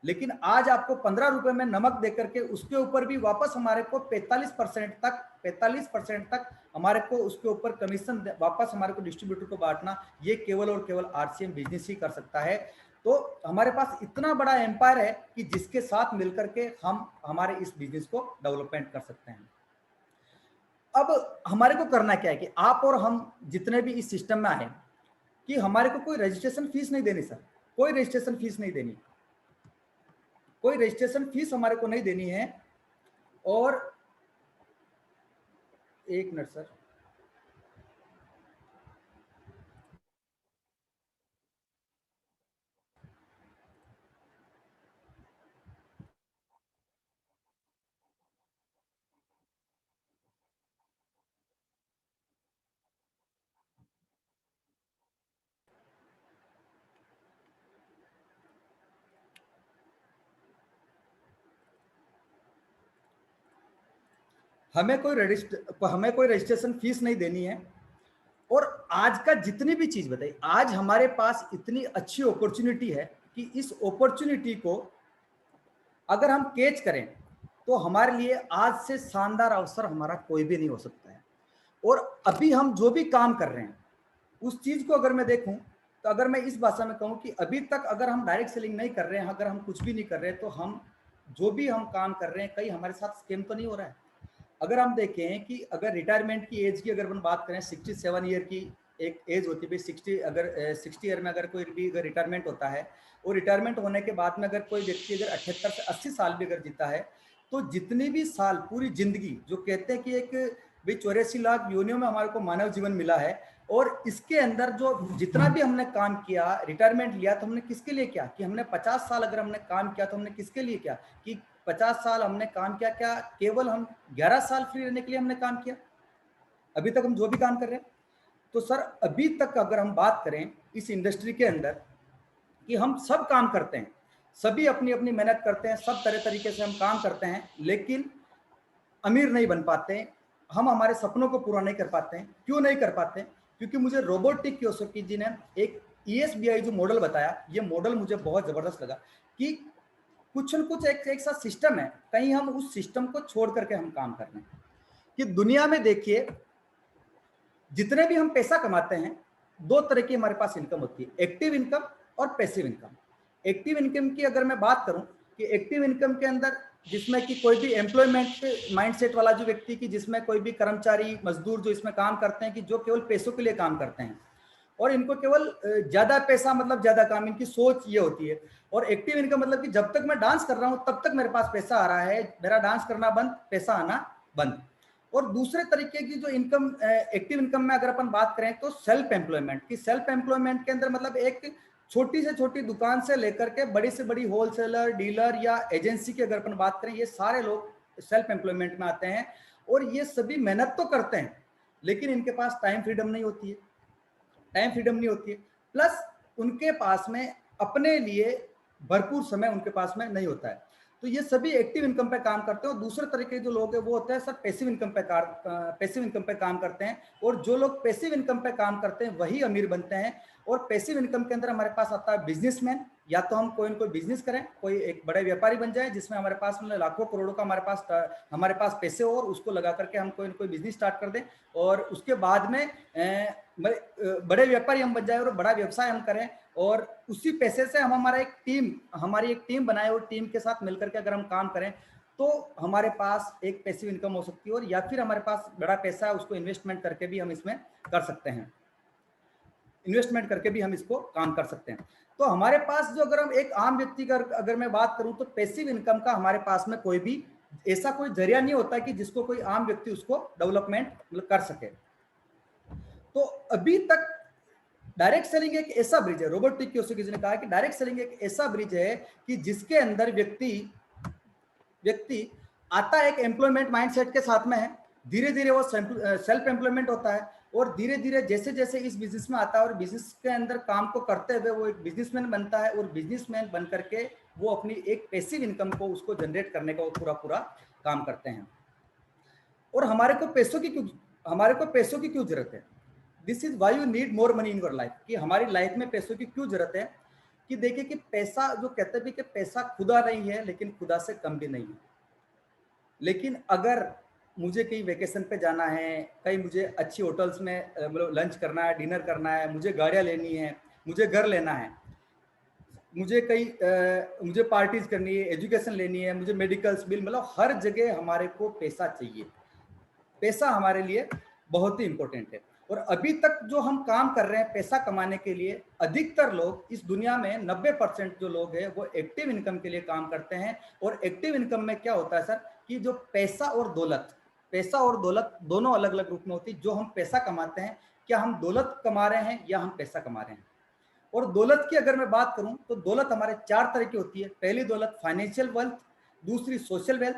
लेकिन आज आपको 15 रुपए में नमक देकर के उसके ऊपर भी वापस हमारे को 45% तक हमारे को उसके ऊपर कमीशन वापस हमारे को डिस्ट्रीब्यूटर को बांटना, ये केवल और केवल आरसीएम बिजनेस ही कर सकता है। तो हमारे पास इतना बड़ा एम्पायर है कि जिसके साथ मिलकर के हम हमारे इस बिजनेस को डेवलपमेंट कर सकते हैं। अब हमारे को करना क्या है कि आप और हम जितने भी इस सिस्टम में आए कि हमारे को कोई रजिस्ट्रेशन फीस नहीं देनी सर, कोई रजिस्ट्रेशन फीस नहीं देनी, कोई रजिस्ट्रेशन फीस हमारे को नहीं देनी है। और एक मिनट सर, हमें कोई रजिस्ट्रेशन फीस नहीं देनी है। और आज का जितनी भी चीज बताई, आज हमारे पास इतनी अच्छी अपॉर्चुनिटी है कि इस अपॉर्चुनिटी को अगर हम कैच करें तो हमारे लिए आज से शानदार अवसर हमारा कोई भी नहीं हो सकता है। और अभी हम जो भी काम कर रहे हैं उस चीज को अगर मैं देखूं तो अगर मैं इस भाषा में कहूं कि अभी तक अगर हम डायरेक्ट सेलिंग नहीं कर रहे हैं, अगर हम कुछ भी नहीं कर रहे हैं, तो हम जो भी हम काम कर रहे हैं कहीं हमारे साथ स्कैम तो नहीं हो रहा है। अगर हम देखें कि अगर रिटायरमेंट की एज की अगर हम बात करें, 67 ईयर की एक एज होती है, 60 ईयर में अगर कोई भी अगर रिटायरमेंट होता है, और रिटायरमेंट होने के बाद में अगर कोई व्यक्ति अगर 78 से 80 साल भी अगर जीता है, तो जितने भी साल पूरी जिंदगी जो कहते हैं कि एक भाई 84 लाख योनियों में हमारे को मानव जीवन मिला है, और इसके अंदर जो जितना भी हमने काम किया, रिटायरमेंट लिया, तो हमने किसके लिए किया? कि हमने 50 साल अगर हमने काम किया तो हमने किसके लिए किया? कि 50 साल हमने काम किया, क्या केवल हम 11 साल फ्री रहने के लिए हमने काम किया? अभी तक हम जो भी काम कर रहे हैं, तो सर अभी तक अगर हम बात करें इस इंडस्ट्री के अंदर कि हम सब काम करते हैं, सभी अपनी अपनी मेहनत करते हैं, सब तरह तरीके से हम काम करते हैं, लेकिन अमीर नहीं बन पाते, हम हमारे सपनों को पूरा नहीं कर पाते हैं। क्यों नहीं कर पाते? क्योंकि मुझे रोबोटिक कियोस्की जी ने एक ESBI जो मॉडल बताया, ये मॉडल मुझे बहुत जबरदस्त लगा कि कुछ न कुछ एक साथ सिस्टम है, कहीं हम उस सिस्टम को छोड़ करके हम काम कर रहे हैं। कि दुनिया में देखिए जितने भी हम पैसा कमाते हैं, दो तरह की हमारे पास इनकम होती है, एक्टिव इनकम और पैसिव इनकम। एक्टिव इनकम की अगर मैं बात करूं कि एक्टिव इनकम के अंदर जिसमें कि कोई भी एम्प्लॉयमेंट माइंडसेट वाला जो व्यक्ति की, जिसमें कोई भी कर्मचारी मजदूर जो इसमें काम करते हैं कि जो केवल पैसों के लिए काम करते हैं और इनको केवल ज्यादा पैसा मतलब ज्यादा काम, इनकी सोच ये होती है। और एक्टिव इनकम मतलब कि जब तक मैं डांस कर रहा हूं तब तक मेरे पास पैसा आ रहा है, मेरा डांस करना बंद, पैसा आना बंद। और दूसरे तरीके की जो इनकम, एक्टिव इनकम में अगर अपन बात करें तो सेल्फ एम्प्लॉयमेंट की, सेल्फ एम्प्लॉयमेंट के अंदर मतलब एक छोटी से छोटी दुकान से लेकर के बड़ी से बड़ी होलसेलर, डीलर या एजेंसी की अगर अपन बात करें, ये सारे लोग सेल्फ एम्प्लॉयमेंट में आते हैं। और ये सभी मेहनत तो करते हैं लेकिन इनके पास टाइम फ्रीडम नहीं होती है, प्लस उनके पास में अपने लिए भरपूर समय उनके पास में नहीं होता है। तो ये सभी एक्टिव इनकम पे काम करते हैं। और दूसरे तरीके जो लोग हैं वो होते हैं सर पैसिव इनकम पे काम करते हैं। और जो लोग पैसिव इनकम पे काम करते हैं वही अमीर बनते हैं। और पैसिव इनकम के अंदर हमारे पास आता है बिजनेसमैन, या तो हम कोई न कोई बिजनेस करें, कोई एक बड़े व्यापारी बन जाए जिसमें हमारे पास लाखों करोड़ों का हमारे पास पैसे हो और उसको लगा करके हम कोई न कोई बिजनेस स्टार्ट कर दें और उसके बाद में बड़े व्यापारी हम बन जाए और बड़ा व्यवसाय हम करें और उसी पैसे से हम हमारी एक टीम बनाए और टीम के साथ मिलकर के अगर हम काम करें तो हमारे पास एक पैसिव इनकम हो सकती है। और या फिर हमारे पास बड़ा पैसा है उसको इन्वेस्टमेंट करके भी हम इसमें कर सकते हैं, इन्वेस्टमेंट करके भी हम इसको काम कर सकते हैं। तो हमारे पास जो अगर हम एक आम व्यक्ति का अगर मैं बात करूं तो पैसिव इनकम का हमारे पास में कोई भी ऐसा कोई जरिया नहीं होता कि जिसको कोई आम व्यक्ति उसको डेवलपमेंट कर सके। तो अभी तक डायरेक्ट सेलिंग एक ऐसा ब्रिज है, रोबोटिक कियोस्की ने कहा कि डायरेक्ट सेलिंग एक ऐसा ब्रिज है कि जिसके अंदर व्यक्ति आता है एक एम्प्लॉयमेंट माइंडसेट के साथ में है, धीरे धीरे वो सेल्फ एम्प्लॉयमेंट होता है और धीरे धीरे जैसे जैसे इस बिजनेस में आता है और बिजनेस के अंदर काम को करते हुए वो एक बिजनेसमैन बनता है और बिजनेसमैन बन करके वो अपनी एक पैसिव इनकम को उसको जनरेट करने का वो पूरा काम करते हैं। और हमारे को पैसों की क्यों जरूरत है? This is why you need more money in your life, कि हमारी लाइफ में पैसों की क्यों जरूरत है? कि देखिए कि पैसा जो कहते हैं कि पैसा खुदा नहीं है लेकिन खुदा से कम भी नहीं है। लेकिन अगर मुझे कहीं वेकेशन पे जाना है, कहीं मुझे अच्छी होटल्स में मतलब लंच करना है, डिनर करना है, मुझे गाड़ियाँ लेनी है, मुझे घर लेना है, मुझे कहीं मुझे पार्टीज करनी है, एजुकेशन लेनी है, मुझे मेडिकल्स बिल, मतलब हर जगह हमारे को पैसा चाहिए। पैसा हमारे लिए बहुत ही इंपॉर्टेंट है। और अभी तक जो हम काम कर रहे हैं पैसा कमाने के लिए, अधिकतर लोग इस दुनिया में 90% जो लोग हैं वो एक्टिव इनकम के लिए काम करते हैं। और एक्टिव इनकम में क्या होता है सर कि जो पैसा और दौलत दोनों अलग अलग रूप में होती है। जो हम पैसा कमाते हैं, क्या हम दौलत कमा रहे हैं या हम पैसा कमा रहे हैं? और दौलत की अगर मैं बात करूं तो दौलत हमारे 4 तरह की होती है। पहली दौलत फाइनेंशियल वेल्थ, दूसरी सोशल वेल्थ,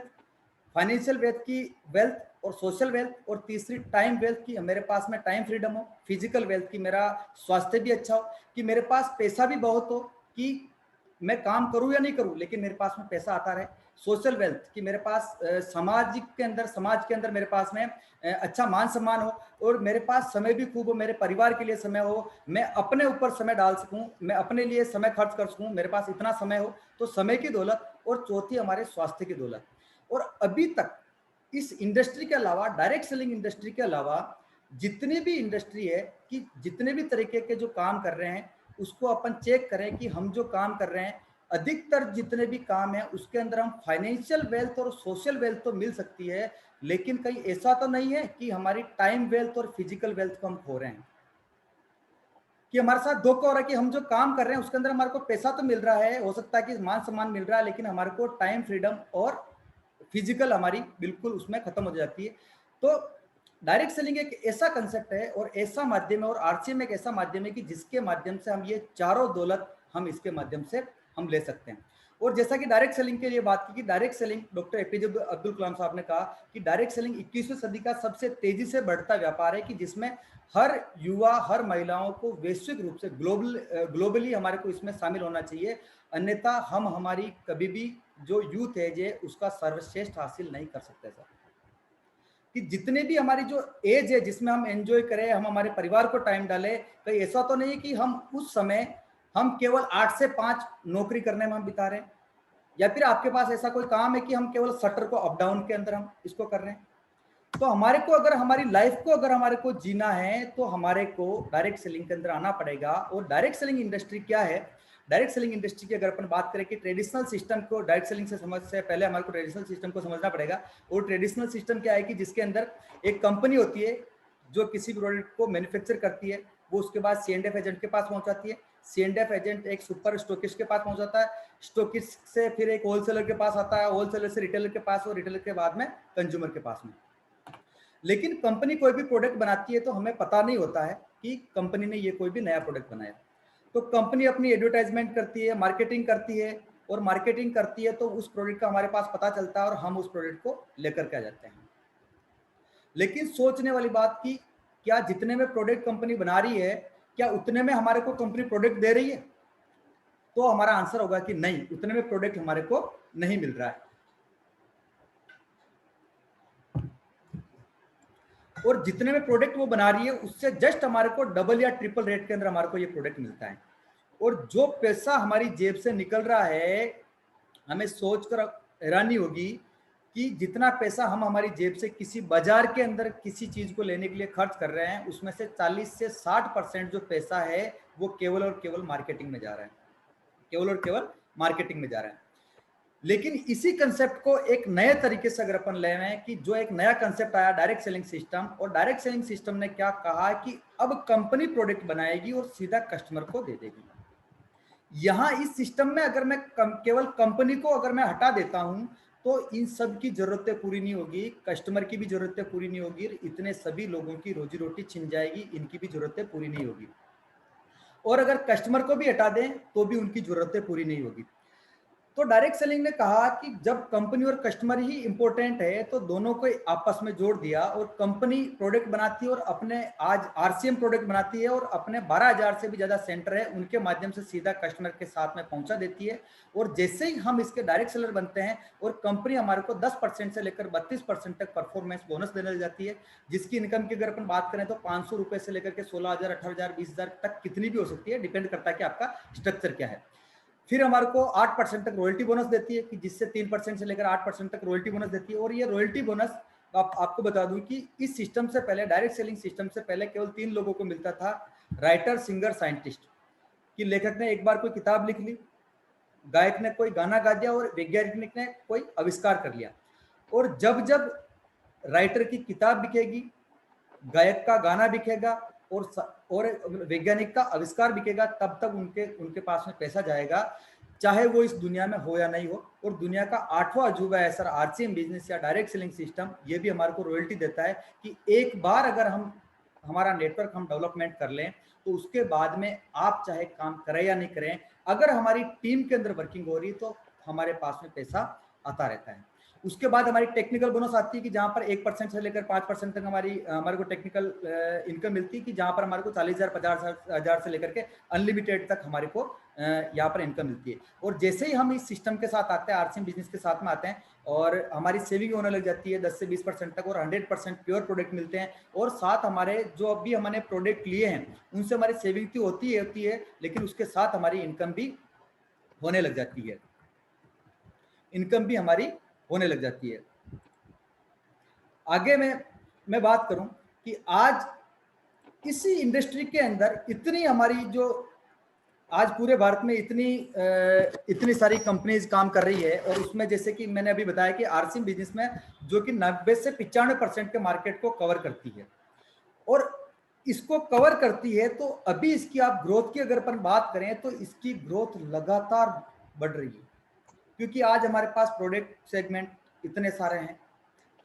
फाइनेंशियल वेल्थ और सोशल वेल्थ, और तीसरी टाइम वेल्थ की मेरे पास में टाइम फ्रीडम हो, फिजिकल वेल्थ की मेरा स्वास्थ्य भी अच्छा हो, कि मेरे पास पैसा भी बहुत हो, कि मैं काम करूं या नहीं करूं लेकिन मेरे पास में पैसा आता रहे, सोशल वेल्थ कि मेरे पास समाज के अंदर मेरे पास में अच्छा मान सम्मान हो, और मेरे पास समय भी खूब हो, मेरे परिवार के लिए समय हो, मैं अपने ऊपर समय डाल सकूं, मैं अपने लिए समय खर्च कर सकूं, मेरे पास इतना समय हो, तो समय की दौलत, और चौथी हमारे स्वास्थ्य की दौलत। और अभी तक इस इंडस्ट्री के अलावा, डायरेक्ट सेलिंग इंडस्ट्री के अलावा जितनी भी इंडस्ट्री है, कि जितने भी तरीके के जो काम कर रहे हैं उसको अपन चेक करें कि हम जो काम कर रहे हैं, अधिकतर जितने भी काम है उसके अंदर हम फाइनेंशियल वेल्थ और सोशल वेल्थ तो मिल सकती है, लेकिन कहीं ऐसा तो नहीं है कि हमारी टाइम वेल्थ और फिजिकल वेल्थ को हम खो रहे हैं, कि हमारे साथ धोखा हो रहा है कि हम जो काम कर रहे हैं उसके अंदर हमारे को पैसा तो मिल रहा है, हो सकता है कि मान सम्मान मिल रहा है, लेकिन हमारे को टाइम फ्रीडम और फिजिकल हमारी बिल्कुल उसमें खत्म हो जाती है। तो डायरेक्ट सेलिंग एक ऐसा कंसेप्ट है और ऐसा माध्यम है, और आरसीएम एक ऐसा माध्यम है कि जिसके माध्यम से हम ये चारों दौलत हम इसके माध्यम से हम ले सकते हैं। और जैसा कि डायरेक्ट सेलिंग के लिए बात की कि direct selling, doctor APJ Abdul Kalam साहब ने कहा कि डायरेक्ट सेलिंग 21वीं सदी का सबसे तेजी से बढ़ता व्यापार है, कि जिसमें हर युवा, हर महिलाओं को वैश्विक रूप से ग्लोबली हमारे को इसमें शामिल होना चाहिए, अन्यथा हम हमारी कभी भी जो यूथ एज है उसका सर्वश्रेष्ठ हासिल नहीं कर सकते सर। कि जितने भी हमारी जो एज है जिसमें हम एंजॉय करें, हम हमारे परिवार को टाइम डालें, कहीं ऐसा तो नहीं कि हम उस समय हम केवल 8 से 5 नौकरी करने में हम बिता रहे हैं, या फिर आपके पास ऐसा कोई काम है कि हम केवल शटर को अप डाउन के अंदर हम इसको कर रहे हैं। तो हमारे को अगर हमारी लाइफ को अगर हमारे को जीना है तो हमारे को डायरेक्ट सेलिंग के अंदर आना पड़ेगा। और डायरेक्ट सेलिंग इंडस्ट्री क्या है? डायरेक्ट सेलिंग इंडस्ट्री की अगर अपन बात करें कि ट्रेडिशनल सिस्टम को डायरेक्ट सेलिंग से समझ से पहले हमारे को ट्रेडिशनल सिस्टम को समझना पड़ेगा। और ट्रेडिशनल सिस्टम क्या है कि जिसके अंदर एक कंपनी होती है जो किसी प्रोडक्ट को मैन्युफैक्चर करती है, वो उसके बाद C&F एजेंट के पास पहुंचाती है, C&F एजेंट एक सुपर स्टॉकिस्ट के पास पहुंचाता है, स्टॉकिस्ट से फिर एक होलसेलर के पास आता है, होलसेलर से रिटेलर के पास, और रिटेलर के बाद में कंज्यूमर के पास में। लेकिन कंपनी कोई भी प्रोडक्ट बनाती है तो हमें पता नहीं होता है कि कंपनी ने ये कोई भी नया प्रोडक्ट बनाया। तो कंपनी अपनी एडवर्टाइजमेंट करती है, मार्केटिंग करती है, और मार्केटिंग करती है तो उस प्रोडक्ट का हमारे पास पता चलता है और हम उस प्रोडक्ट को लेकर के आ जाते हैं। लेकिन सोचने वाली बात कि क्या जितने में प्रोडक्ट कंपनी बना रही है क्या उतने में हमारे को कंपनी प्रोडक्ट दे रही है? तो हमारा आंसर होगा कि नहीं, उतने में प्रोडक्ट हमारे को नहीं मिल रहा है। और जितने में प्रोडक्ट वो बना रही है उससे जस्ट हमारे को डबल या ट्रिपल रेट के अंदर हमारे को ये प्रोडक्ट मिलता है। और जो पैसा हमारी जेब से निकल रहा है, हमें सोचकर हैरानी होगी कि जितना पैसा हम हमारी जेब से किसी बाजार के अंदर किसी चीज को लेने के लिए खर्च कर रहे हैं, उसमें से 40 से 60% जो पैसा है वो केवल और केवल मार्केटिंग में जा रहा है, केवल और केवल मार्केटिंग में जा रहा है। लेकिन इसी कंसेप्ट को एक नए तरीके से अगर अपन ले रहे हैं कि जो एक नया कंसेप्ट आया डायरेक्ट सेलिंग सिस्टम, और डायरेक्ट सेलिंग सिस्टम ने क्या कहा कि अब कंपनी प्रोडक्ट बनाएगी और सीधा कस्टमर को दे देगी। यहां इस सिस्टम में अगर मैं केवल कंपनी को अगर मैं हटा देता हूं तो इन सब की जरूरतें पूरी नहीं होगी, कस्टमर की भी जरूरतें पूरी नहीं होगी, इतने सभी लोगों की रोजी रोटी छिन जाएगी, इनकी भी जरूरतें पूरी नहीं होगी। और अगर कस्टमर को भी हटा दें तो भी उनकी जरूरतें पूरी नहीं होगी। तो डायरेक्ट सेलिंग ने कहा कि जब कंपनी और कस्टमर ही इंपॉर्टेंट है तो दोनों को आपस में जोड़ दिया, और कंपनी प्रोडक्ट बनाती है और अपने आज आरसीएम प्रोडक्ट बनाती है और अपने 12,000 से भी ज्यादा सेंटर है उनके माध्यम से सीधा कस्टमर के साथ में पहुंचा देती है। और जैसे ही हम इसके डायरेक्ट सेलर बनते हैं और कंपनी हमारे को 10% से लेकर 32% तक परफॉर्मेंस बोनस देने लग जाती है, जिसकी इनकम की अगर अपन बात करें तो 500 रुपए से लेकर के 16,000, 18,000, 20,000 तक कितनी भी हो सकती है, डिपेंड करता है कि आपका स्ट्रक्चर क्या है। फिर हमारे को 8% तक रॉयल्टी बोनस देती है, कि जिससे 3% से लेकर 8% तक रॉयल्टी बोनस देती है। और ये रॉयल्टी बोनस आपको बता दूं कि इस सिस्टम से पहले, डायरेक्ट सेलिंग सिस्टम से पहले केवल 3 लोगों को मिलता था, राइटर, सिंगर, साइंटिस्ट। कि लेखक ने एक बार कोई किताब लिख ली, गायक ने कोई गाना गा दिया और वैज्ञानिक ने कोई आविष्कार कर लिया। और जब जब राइटर की किताब बिकेगी, गायक का गाना बिकेगा और वैज्ञानिक का आविष्कार बिकेगा, तब तक उनके पास में पैसा जाएगा, चाहे वो इस दुनिया में हो या नहीं हो। और दुनिया का 8वां अजूबा है सर आरसीएम बिजनेस या डायरेक्ट सेलिंग सिस्टम, ये भी हमारे को रॉयल्टी देता है कि एक बार अगर हम हमारा नेटवर्क हम डेवलपमेंट कर लें तो उसके बाद में आप चाहे काम करें या नहीं करें, अगर हमारी टीम के अंदर वर्किंग हो रही तो हमारे पास में पैसा आता रहता है। उसके बाद हमारी टेक्निकल बोनस आती है कि जहां पर 1% से लेकर 5% तक हमारे को टेक्निकल इनकम मिलती है, कि जहां पर हमारे को 40,000 50,000 से लेकर के अनलिमिटेड तक हमारे को यहाँ पर इनकम मिलती है। और जैसे ही हम इस सिस्टम के साथ आते हैं, आरसीएम बिजनेस के साथ में आते हैं, और हमारी सेविंग होने लग जाती है 10 से 20% तक, और 100% प्योर प्रोडक्ट मिलते हैं, और साथ हमारे जो अभी हमने प्रोडक्ट लिए हैं उनसे हमारी सेविंग तो होती है, लेकिन उसके साथ हमारी इनकम भी होने लग जाती है, इनकम भी हमारी होने लग जाती है। आगे मैं बात करूं कि आज इसी इंडस्ट्री के अंदर इतनी हमारी जो आज पूरे भारत में इतनी सारी कंपनीज काम कर रही है, और उसमें जैसे कि मैंने अभी बताया कि आरसीएम बिजनेस में जो कि 90 से 95% के मार्केट को कवर करती है, और इसको कवर करती है, तो अभी इसकी आप ग्रोथ की अगर अपन बात करें तो इसकी ग्रोथ लगातार बढ़ रही है, क्योंकि आज हमारे पास प्रोडक्ट सेगमेंट इतने सारे हैं,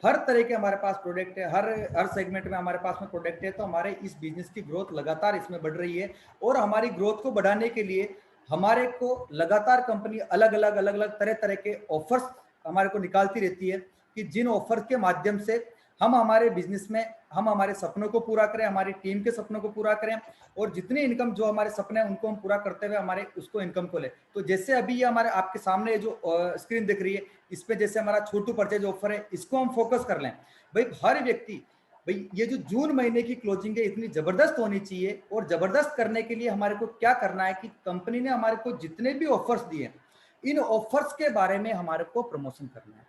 हर तरह के हमारे पास प्रोडक्ट है, हर सेगमेंट में हमारे पास में प्रोडक्ट है, तो हमारे इस बिजनेस की ग्रोथ लगातार इसमें बढ़ रही है। और हमारी ग्रोथ को बढ़ाने के लिए हमारे को लगातार कंपनी अलग अलग तरह के ऑफर्स हमारे को निकालती रहती है, कि जिन ऑफर के माध्यम से हम हमारे बिजनेस में हम हमारे सपनों को पूरा करें, हमारी टीम के सपनों को पूरा करें, और जितनी इनकम जो हमारे सपने हैं उनको हम पूरा करते हुए हमारे उसको इनकम को ले। तो जैसे अभी ये हमारे आपके सामने जो स्क्रीन दिख रही है, इस पे जैसे हमारा छोटू परचेज ऑफर है, इसको हम फोकस कर लें। भाई हर व्यक्ति, भाई ये जो जून महीने की क्लोजिंग है इतनी जबरदस्त होनी चाहिए, और जबरदस्त करने के लिए हमारे को क्या करना है कि कंपनी ने हमारे को जितने भी ऑफर्स दिए, इन ऑफर्स के बारे में हमारे को प्रमोशन करना है,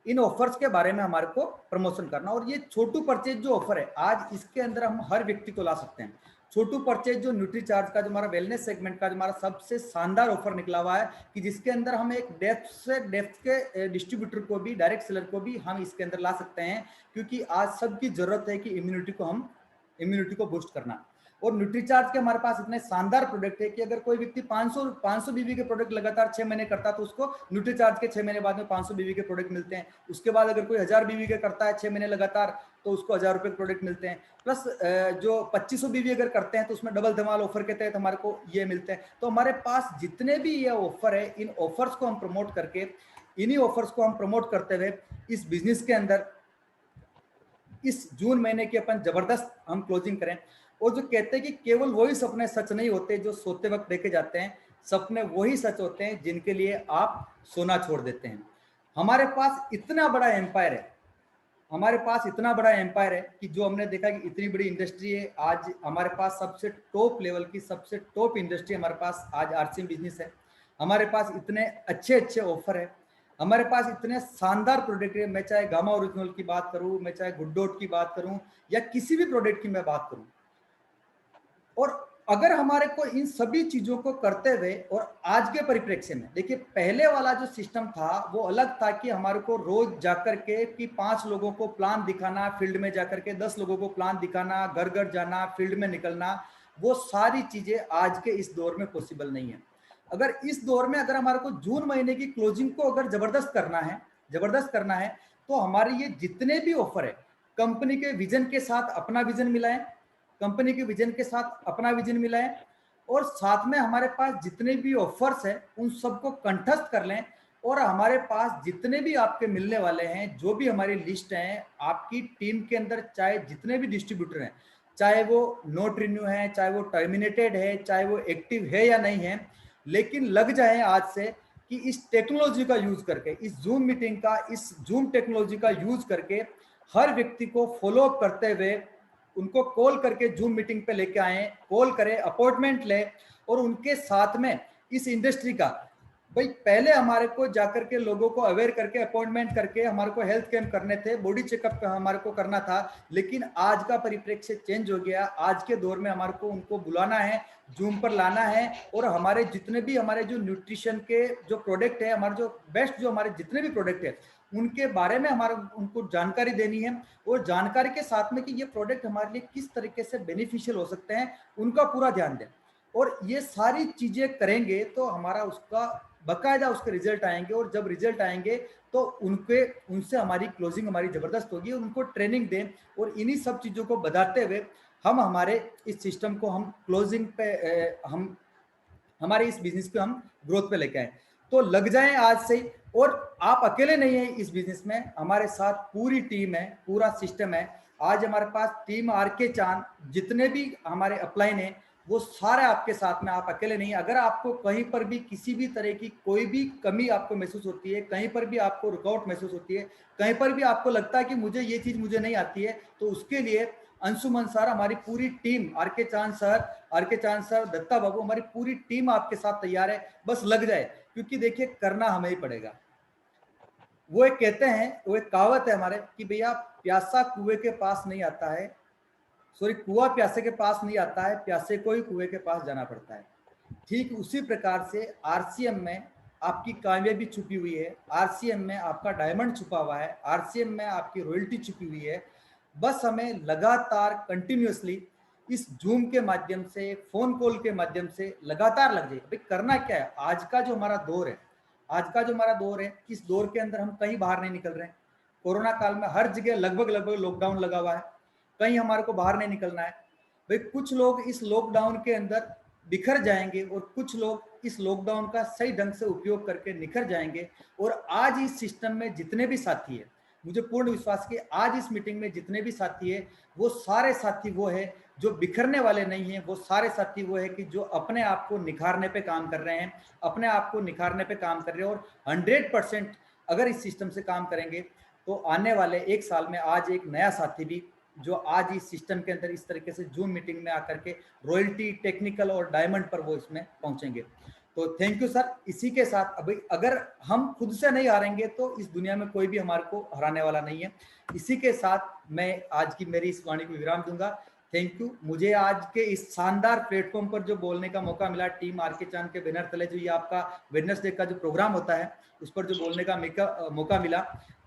इन ऑफर्स के बारे में हमारे को प्रमोशन करना। और ये छोटू परचेज जो ऑफर है, आज इसके अंदर हम हर व्यक्ति को ला सकते हैं। छोटू परचेज जो न्यूट्रीचार्ज का, जो हमारा वेलनेस सेगमेंट का जो हमारा सबसे शानदार ऑफर निकला हुआ है, कि जिसके अंदर हम एक डेप्थ के डिस्ट्रीब्यूटर को भी, डायरेक्ट सेलर को भी हम इसके अंदर ला सकते हैं, क्योंकि आज सबकी जरूरत है कि इम्यूनिटी को बूस्ट करना। और न्यूट्रीचार्ज के हमारे पास इतने शानदार प्रोडक्ट है कि अगर कोई व्यक्ति 500 बीवी के प्रोडक्ट लगातार 6 महीने करता है, तो उसको न्यूट्रीचार्ज के 6 महीने बाद में 500 बीवी के प्रोडक्ट मिलते हैं। उसके बाद अगर कोई 1000 बीवी के करता है 6 महीने लगातार, तो उसको 1000 रुपए के प्रोडक्ट मिलते हैं। प्लस जो 2500 बीवी अगर करते हैं तो उसमें डबल धमाल ऑफर के तहत हमारे को ये मिलते हैं। तो हमारे पास जितने भी ये ऑफर है, इन ऑफर्स को हम प्रमोट करके, इन्हीं ऑफर्स को हम प्रमोट करते हुए इस बिजनेस के अंदर इस जून महीने की अपन जबरदस्त हम क्लोजिंग करें। और जो कहते हैं कि केवल वही सपने सच नहीं होते जो सोते वक्त देखे जाते हैं, सपने वही सच होते हैं जिनके लिए आप सोना छोड़ देते हैं। हमारे पास इतना बड़ा एम्पायर है, हमारे पास इतना बड़ा एम्पायर है कि जो हमने देखा कि इतनी बड़ी इंडस्ट्री है, आज हमारे पास सबसे टॉप लेवल की, सबसे टॉप इंडस्ट्री हमारे पास आज आरसीएम बिजनेस है। हमारे पास इतने अच्छे ऑफर है, हमारे पास इतने शानदार प्रोडक्ट है। मैं चाहे गामा ओरिजिनल की बात करूं, मैं चाहे गुड डॉट की बात करूं, या किसी भी प्रोडक्ट की मैं बात करूं, और अगर हमारे को इन सभी चीजों को करते हुए, और आज के परिप्रेक्ष्य में देखिए, पहले वाला जो सिस्टम था वो अलग था, कि हमारे को रोज जाकर के कि 5 लोगों को प्लान दिखाना, फील्ड में जाकर के 10 लोगों को प्लान दिखाना, घर घर जाना, फील्ड में निकलना, वो सारी चीजें आज के इस दौर में पॉसिबल नहीं है। अगर इस दौर में अगर हमारे को जून महीने की क्लोजिंग को अगर जबरदस्त करना है, तो हमारे ये जितने भी ऑफर है, कंपनी के विजन के साथ अपना विजन मिलाएं, कंपनी के विजन के साथ अपना विजन मिलाएं, और साथ में हमारे पास जितने भी ऑफर्स हैं उन सबको कंठस्थ कर लें। और हमारे पास जितने भी आपके मिलने वाले हैं, जो भी हमारी लिस्ट है, आपकी टीम के अंदर चाहे जितने भी डिस्ट्रीब्यूटर हैं, चाहे वो नोट रिन्यू है, चाहे वो टर्मिनेटेड है, चाहे वो एक्टिव है या नहीं है, लेकिन लग जाए आज से कि इस टेक्नोलॉजी का यूज करके, इस जूम मीटिंग का, इस जूम टेक्नोलॉजी का यूज करके हर व्यक्ति को फॉलो अप करते हुए उनको कॉल करके जूम मीटिंग पे लेके आए, कॉल करें, अपॉइंटमेंट ले, और उनके साथ में इस इंडस्ट्री का, भाई पहले हमारे को जाकर के लोगों को अवेयर करके अपॉइंटमेंट करके हमारे को हेल्थ कैंप करने थे, बॉडी चेकअप हमारे को करना था, लेकिन आज का परिप्रेक्ष्य चेंज हो गया। आज के दौर में हमारे को उनको बुलाना है, जूम पर लाना है, और हमारे जितने भी हमारे जो न्यूट्रिशन के जो प्रोडक्ट है, हमारे जो बेस्ट जो हमारे जितने भी प्रोडक्ट है उनके बारे में हमारे उनको जानकारी देनी है, और जानकारी के साथ में कि ये प्रोडक्ट हमारे लिए किस तरीके से बेनिफिशियल हो सकते हैं, उनका पूरा ध्यान दें। और ये सारी चीजें करेंगे तो हमारा उसका बकायदा उसके रिजल्ट आएंगे, और जब रिजल्ट आएंगे तो उनसे हमारी क्लोजिंग हमारी जबरदस्त होगी। उनको ट्रेनिंग दें, और इन्हीं सब चीजों को बताते हुए हम हमारे इस सिस्टम को हम क्लोजिंग पे हम हमारे इस बिजनेस पे हम ग्रोथ पे लेके आए। तो लग जाए आज से, और आप अकेले नहीं है इस बिजनेस में, हमारे साथ पूरी टीम है, पूरा सिस्टम है। आज हमारे पास टीम आरके चांद, जितने भी हमारे अपलाइन है वो सारे आपके साथ में, आप अकेले नहीं। अगर आपको कहीं पर भी किसी भी तरह की कोई भी कमी आपको महसूस होती है, कहीं पर भी आपको रुकावट महसूस होती है, कहीं पर भी आपको लगता है कि मुझे ये चीज मुझे नहीं आती है, तो उसके लिए अंशुमन सर, हमारी पूरी टीम, आरके चांद सर, दत्ता बाबू, हमारी पूरी टीम आपके साथ तैयार है। बस लग जाए, क्योंकि देखिए करना हमें ही पड़ेगा। वो एक कहते हैं, वो एक कहावत है हमारे कि भैया प्यासा कुएं के पास नहीं आता है, सॉरी कुआं प्यासे के पास नहीं आता है, प्यासे को ही कुएं के पास जाना पड़ता है। ठीक उसी प्रकार से आरसीएम में आपकी कामयाबी छुपी हुई है, आरसीएम में आपका डायमंड छुपा हुआ है, आरसीएम में आपकी रॉयल्टी छुपी हुई है। बस हमें लगातार कंटिन्यूअसली इस जूम के माध्यम से, फोन कॉल के माध्यम से लगातार लग जाए। भाई करना क्या है, आज का जो हमारा दौर है, इस दौर के अंदर हम कहीं बाहर नहीं निकल रहे हैं। कोरोना काल में हर जगह लगभग लॉकडाउन लगा हुआ है, कहीं हमारे को बाहर नहीं निकलना है। भाई कुछ लोग इस लॉकडाउन के अंदर बिखर जाएंगे और कुछ लोग इस लॉकडाउन का सही ढंग से उपयोग करके निखर जाएंगे। और आज इस सिस्टम में जितने भी साथी है, मुझे पूर्ण विश्वास है आज इस मीटिंग में जितने भी साथी है, वो सारे साथी वो है जो बिखरने वाले नहीं है, वो सारे साथी वो है कि जो अपने आप को निखारने पे काम कर रहे हैं, अपने आप को निखारने पे काम कर रहे हैं। और 100% अगर इस सिस्टम से काम करेंगे तो आने वाले एक साल में आज एक नया साथी भी जो आज इस सिस्टम के अंदर इस तरीके से जूम मीटिंग में आकर के रॉयल्टी, टेक्निकल और डायमंड पर वो इसमें पहुंचेंगे। तो थैंक यू सर। इसी के साथ अभी अगर हम खुद से नहीं हारेंगे तो इस दुनिया में कोई भी हमारे को हराने वाला नहीं है। इसी के साथ मैं आज की मेरी इस वाणी को विराम दूंगा। Thank you. मुझे आज के इस शानदार प्लेटफॉर्म पर जो बोलने का मौका मिला, टीम आरके चांद के बैनर तले जो ये आपका वेडनेसडे का जो प्रोग्राम होता है उस पर जो बोलने का मौका मिला,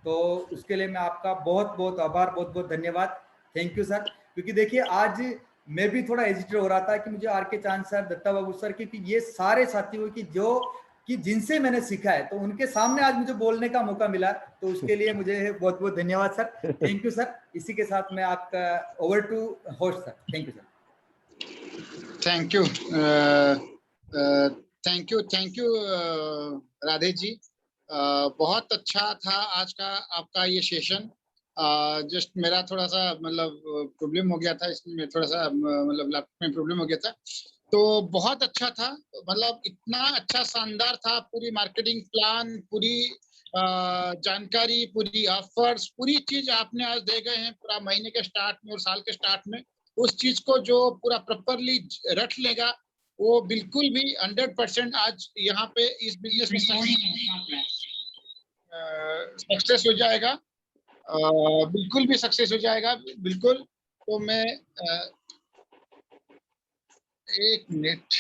तो उसके लिए मैं आपका बहुत बहुत आभार, बहुत बहुत धन्यवाद। Thank you sir. क्योंकि देखिए आज मैं भी थोड़ा हेजिटेट हो रहा था कि मुझे आरके चांद सर, दत्ता बाबू सर, क्योंकि ये सारे साथियों की जिनसे मैंने सीखा है, तो उनके सामने आज मुझे बोलने का मौका मिला, तो उसके लिए मुझे बहुत बहुत धन्यवाद सर। Thank you sir. इसी के साथ मैं आपका over to host sir. Thank you sir. Thank you Radhe ji. बहुत अच्छा था आज का आपका ये सेशन। जस्ट मेरा थोड़ा सा मतलब प्रॉब्लम हो गया था, इसमें थोड़ा सा मतलब लैपटॉप में प्रॉब्लम हो गया था, तो बहुत अच्छा था। मतलब इतना अच्छा शानदार था, पूरी मार्केटिंग प्लान, पूरी जानकारी, पूरी ऑफर्स, पूरी चीज आपने आज दे गए हैं पूरा महीने के स्टार्ट में और साल के स्टार्ट में। उस चीज को जो पूरा प्रॉपरली रख लेगा वो बिल्कुल भी 100% आज यहाँ पे इस बिजनेस में सक्सेस हो जाएगा, बिल्कुल भी सक्सेस हो जाएगा, बिल्कुल। तो मैं एक मिनट,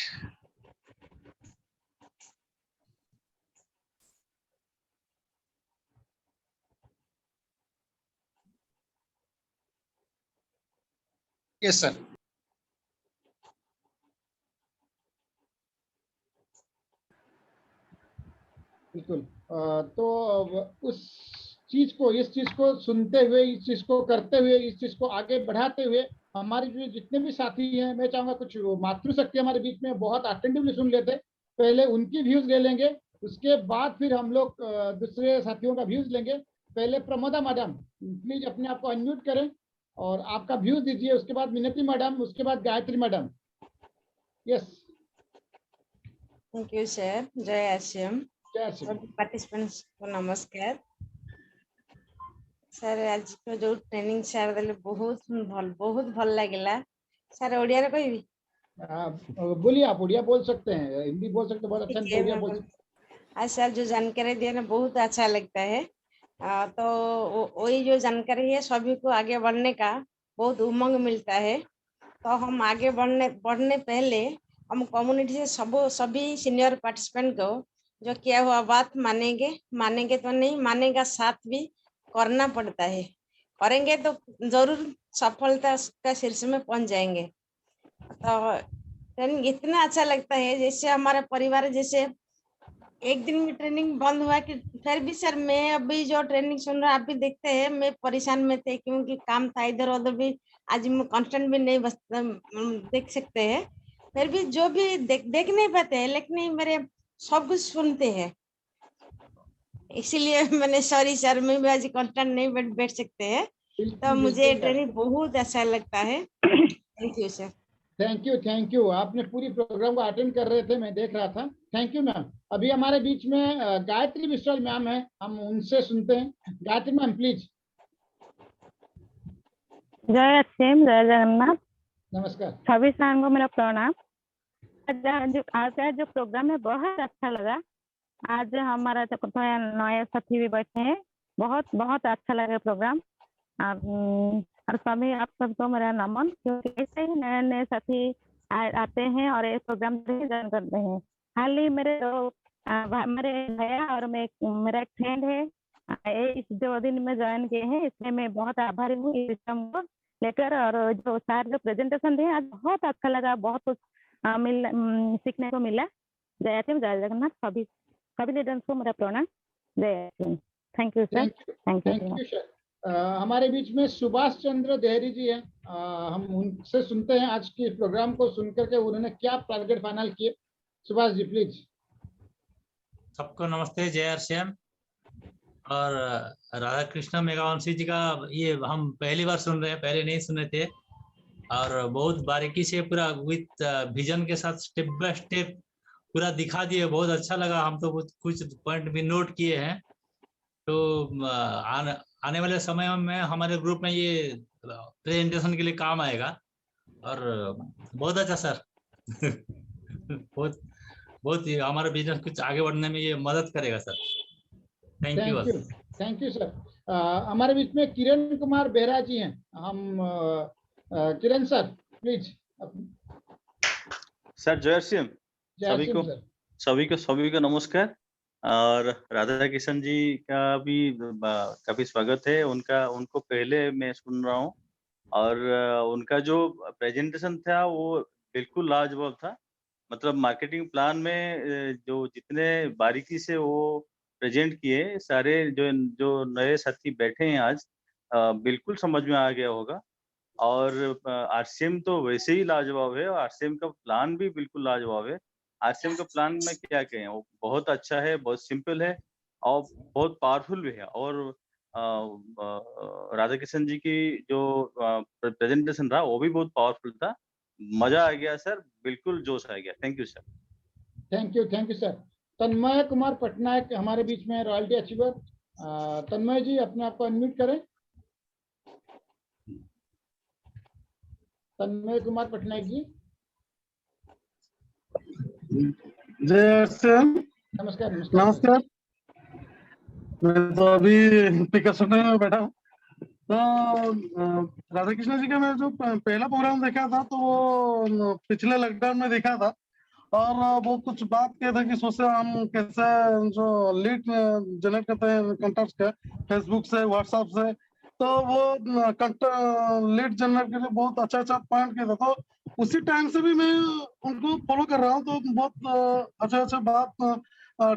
यस सर। बिल्कुल। तो उस चीज को, इस चीज को सुनते हुए, इस चीज को करते हुए, इस चीज को आगे बढ़ाते हुए हमारे जो जितने भी साथी हैं, मैं चाहूंगा कुछ मातृशक्ति हमारे बीच में बहुत अटेंटिवली सुन लेते, पहले उनकी व्यूज ले लेंगे, उसके बाद फिर हम लोग दूसरे साथियों का व्यूज लेंगे। पहले प्रमोदा मैडम प्लीज अपने आप को अनम्यूट करें और आपका व्यूज दीजिए, उसके बाद मिनती मैडम, उसके बाद Gayatri madam. Yes. Thank you sir. जय आश्रम। पार्टिसिपेंट्स को नमस्कार सर। आज को जो ट्रेनिंग सर देले बहुत भल लगिला सर। ओडिया रे कहबी? बोलिए, आप ओडिया बोल सकते हैं, हिंदी बोल सकते हैं, बहुत अच्छा ओडिया बोल सकते हैं। आज सर जो जानकारी दिए ना बहुत अच्छा लगता है। तो वही जो जानकारी है सभी को आगे बढ़ने का बहुत उमंग मिलता है। तो हम आगे बढ़ने पहले हम कम्युनिटी से सभी सीनियर पार्टिसिपेंट को जो किया हुआ बात मानेंगे तो नहीं मानेगा, साथ भी करना पड़ता है। करेंगे तो जरूर सफलता का शीर्ष में पहुंच जाएंगे। तो ट्रेनिंग इतना अच्छा लगता है जैसे हमारा परिवार, जैसे एक दिन में ट्रेनिंग बंद हुआ कि फिर भी सर मैं अभी जो ट्रेनिंग सुन रहा, आप भी देखते हैं मैं परेशान में थे क्योंकि काम था इधर उधर भी, आज मैं कांस्टेंट भी नहीं बस देख सकते हैं, फिर भी जो भी देख नहीं पाते हैं, लेकिन मेरे सब कुछ सुनते हैं। इसीलिए मैंने सॉरी सर, मैं भी आज कंटेंट नहीं बैठ सकते हैं, तो मुझे ट्रेनिंग बहुत अच्छा लगता है। Thank you sir. Thank you. आपने पूरी प्रोग्राम को अटेंड कर रहे थे, मैं देख रहा था। Thank you ma'am. अभी हमारे बीच में गायत्री विश्वाल मैम है, हम उनसे सुनते हैं। Gayatri ma'am please. जय सिंह, जय जगन्नाथ। नमस्कार। सभी सारों को मेरा प्रणाम। आज का जो प्रोग्राम है बहुत अच्छा लगा। आज हमारा नए साथी भी बैठे हैं, बहुत बहुत अच्छा लगा प्रोग्राम। और सभी आप सबको मेरा नमन, क्योंकि ऐसे ही नए नए साथी आते हैं और ये प्रोग्राम ज्वाइन करते हैं। हाल ही मेरे भैया और मेरा एक फ्रेंड है, इस 2 दिन में ज्वाइन किए हैं, इसलिए मैं बहुत आभारी हूँ इस सिस्टम को लेकर। और जो सर जो प्रेजेंटेशन दिए आज बहुत अच्छा लगा, बहुत कुछ सीखने को मिला। जय सिंह, जय जगन्नाथ। सभी लीडर्स को मेरा प्रणाम। जय Singh. Thank you sir. Thank you sir. हमारे बीच में सुभाष चंद्र देहरी जी हैं, हम उनसे सुनते हैं आज के प्रोग्राम को सुनकर के उन्होंने क्या टारगेट फाइनल किए। सुभाष जी प्लीज। सबको नमस्ते, जय श्याम। और राधा कृष्ण मेघावंशी जी का ये हम पहली बार सुन रहे हैं, पहले नहीं सुने थे, और बहुत बारीकी से पूरा विथ विजन के साथ स्टेप बाय स्टेप पूरा दिखा दिए। बहुत अच्छा लगा, हम तो कुछ पॉइंट भी नोट किए हैं। तो आने वाले समय में हमारे ग्रुप में ये प्रेजेंटेशन के लिए काम आएगा। और बहुत अच्छा सर। बहुत ही हमारा बिजनेस कुछ आगे बढ़ने में ये मदद करेगा सर। Thank you sir. हमारे बीच में किरण कुमार बेहरा जी हैं, हम किरण सर प्लीज। सर जय सिंह। सभी को नमस्कार। और राधा किशन जी का भी काफी स्वागत है। उनको पहले मैं सुन रहा हूँ, और उनका जो प्रेजेंटेशन था वो बिल्कुल लाजवाब था। मतलब मार्केटिंग प्लान में जो जितने बारीकी से वो प्रेजेंट किए, सारे जो नए साथी बैठे हैं आज, बिल्कुल समझ में आ गया होगा। और आरसीएम तो वैसे ही लाजवाब है, और आरसीएम का प्लान भी बिल्कुल लाजवाब है। आरसीएम का प्लान में क्या कहें, वो बहुत अच्छा है, बहुत सिंपल है और बहुत पावरफुल भी है। और राधा किशन जी की जो प्रेजेंटेशन रहा वो भी बहुत पावरफुल था। मजा आ गया सर, बिल्कुल जोश आ गया। Thank you sir. Thank you sir. Tanmay Kumar Patnaik हमारे बीच में, रॉयल्टी अचीवर। तन्मय जी अपने आप को अनम्यूट करें। तन्मय कुमार पटनायक जी। जय श्याम। नमस्कार। मैं तो अभी पिकअप सुनने में बैठा हूँ। तो राधा कृष्ण जी का मैं जो पहला प्रोग्राम देखा था, तो वो पिछले लॉकडाउन में देखा था। और वो कुछ बात किया था कि सोचे हम कैसे जो लीड जनरेट करते हैं कॉन्टैक्ट का, फेसबुक से, व्हाट्सएप से। तो वो लीड जनरेट के लिए बहुत अच्छा पॉइंट किया था। तो उसी टाइम से भी मैं उनको फॉलो कर रहा हूँ। तो बहुत अच्छा बात,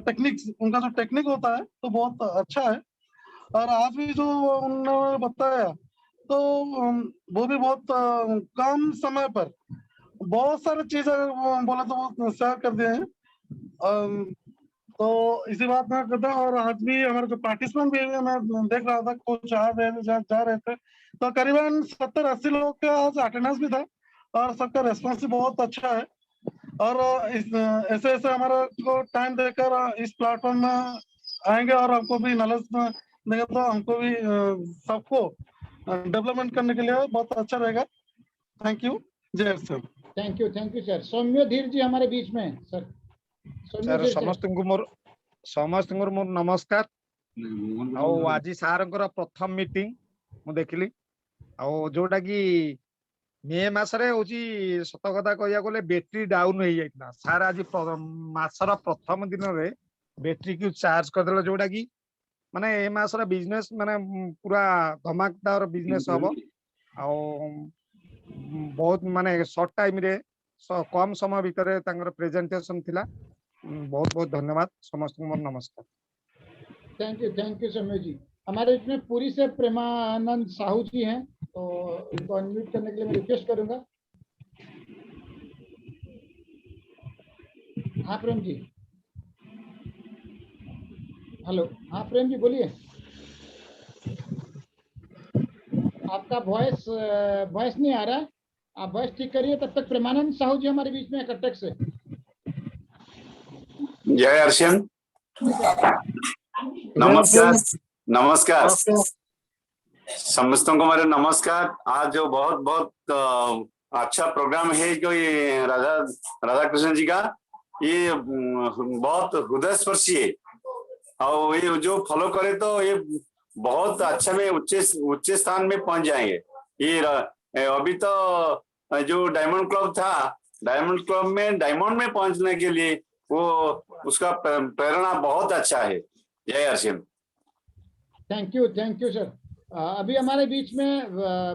टेक्निक्स, उनका जो टेक्निक होता है तो बहुत अच्छा है। और आज भी जो उन्होंने बताया, तो वो भी बहुत कम समय पर बहुत सारी चीजें बोले तो वो शेयर कर दिए हैं। तो इसी बात में करता हूँ। और आज भी हमारे जो पार्टिसिपेंट भी है, मैं देख रहा था कुछ जा रहे थे, तो करीबन 70-80 लोग का आज अटेंडेंस भी था। और सबका रेस्पॉन्स भी बहुत अच्छा है। और ऐसे हमारा को टाइम देकर इस प्लेटफॉर्म में आएंगे और हमको भी नॉलेज देंगे, तो हमको भी सबको डेवलपमेंट करने के लिए बहुत अच्छा रहेगा। Thank you. Jai sir. Thank you sir. Saumya Dhir ji हमारे बीच में सर। समस्त मोर नमस्कार। आज सार प्रथम मीटिंग मु देखली, जोटा कि मे मासरे होची सत कथा कहिया गले बैटरी डाउन हो जाइतना। सार आज मासर प्रथम दिन रे बैटरी को चार्ज कर देला, जोटा कि माने ए मासर बिजनेस माने पूरा धमाकेदार बिजनेस हबो। बहुत माने शॉर्ट टाइम रे कम समय भीतर प्रेजेंटेशन थिला। बहुत बहुत धन्यवाद समस्त को मोर नमस्कार। थैंक यू सौम्य जी। हमारे इसमें पूरी से प्रेमानंद साहू जी हैं, तो उनको अनम्यूट करने के लिए मैं रिक्वेस्ट करूंगा। हाँ प्रेम जी। हेलो, हाँ प्रेम जी बोलिए। आपका वॉइस नहीं आ रहा है, आप वॉइस ठीक करिए। तब तक प्रेमानंद साहू जी हमारे बीच में है कटक से। जय अर्शन। नमस्कार। नमस्कार समस्तों को मेरा नमस्कार। आज जो बहुत बहुत अच्छा प्रोग्राम है जो ये राधा कृष्ण जी का, ये बहुत हृदय स्पर्शी है और ये जो फॉलो करे तो ये बहुत अच्छा में उच्च स्थान में पहुंच जाएंगे। ये अभी तो जो डायमंड क्लब था, डायमंड क्लब में डायमंड में पहुंचने के लिए वो उसका प्रेरणा बहुत अच्छा है। जय हरसिम। Thank you sir. अभी हमारे बीच में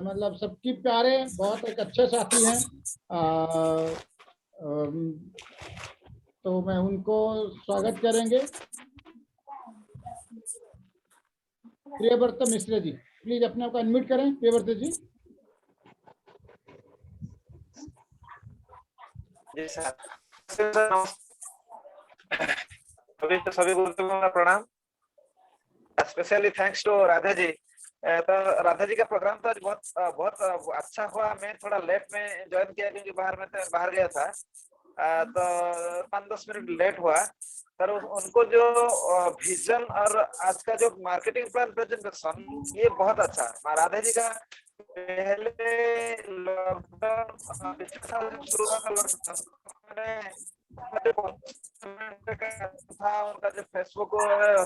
मतलब सबकी प्यारे बहुत एक अच्छे साथी हैं, तो मैं उनको स्वागत करेंगे। प्रियव्रत मिश्र जी, प्लीज अपने आप को अनम्यूट करें। प्रियव्रत जी। जी सर, सभी गुरुदेवों का प्रणाम। Specially thanks to Radha ji. तो राधा जी का प्रोग्राम तो आज बहुत अच्छा हुआ। मैं थोड़ा लेट में ज्वाइन किया क्योंकि बाहर गया था, तो 5-10 मिनट लेट हुआ। पर उनको जो विजन और आज का जो मार्केटिंग प्लान प्रेजेंटेशन, ये बहुत अच्छा है। राधा जी का पहले लॉकडाउन शुरू हुआ था, उनका जो फेसबुक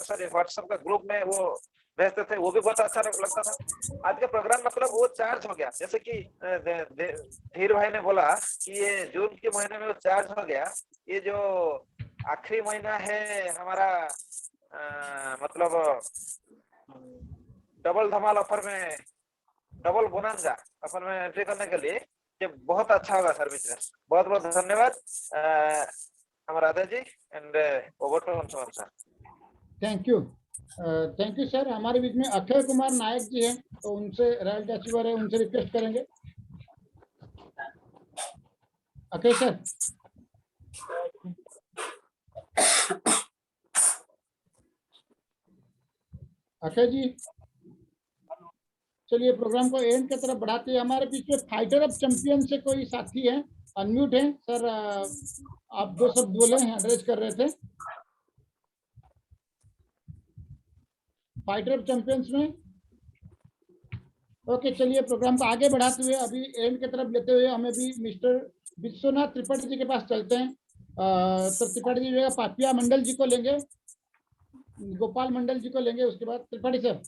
सॉरी व्हाट्सएप का ग्रुप में वो भेजते थे, वो भी बहुत अच्छा लगता था। आज का प्रोग्राम मतलब वो चार्ज हो गया, जैसे कि धीर भाई ने बोला कि ये जून के महीने में वो चार्ज हो गया। ये जो आखिरी महीना है हमारा, मतलब डबल धमाल ऑफर में, डबल बोनस ऑफर में एंट्री करने के लिए ये बहुत अच्छा होगा सर बिजनेस। बहुत बहुत धन्यवाद Radha ji and over to Anshuman sir. Thank you sir. हमारे बीच में अक्षय कुमार नायक जी हैं, तो उनसे रॉयल्टी अचीवर है, उनसे रिक्वेस्ट करेंगे। अक्षय सर। अक्षय जी, चलिए प्रोग्राम को एंड की तरफ बढ़ाते हैं। हमारे बीच में फाइटर ऑफ चैंपियन से कोई साथी है, अनम्यूट है सर, आप दो शब्द बोले, एड्रेस कर रहे थे। फाइटर ऑफ चैंपियंस में ओके, चलिए प्रोग्राम को आगे बढ़ाते हुए अभी एंड की तरफ लेते हुए हमें भी मिस्टर विश्वनाथ त्रिपाठी जी के पास चलते हैं। तो त्रिपाठी जी जो पापिया मंडल जी को लेंगे, गोपाल मंडल जी को लेंगे, उसके बाद त्रिपाठी सर।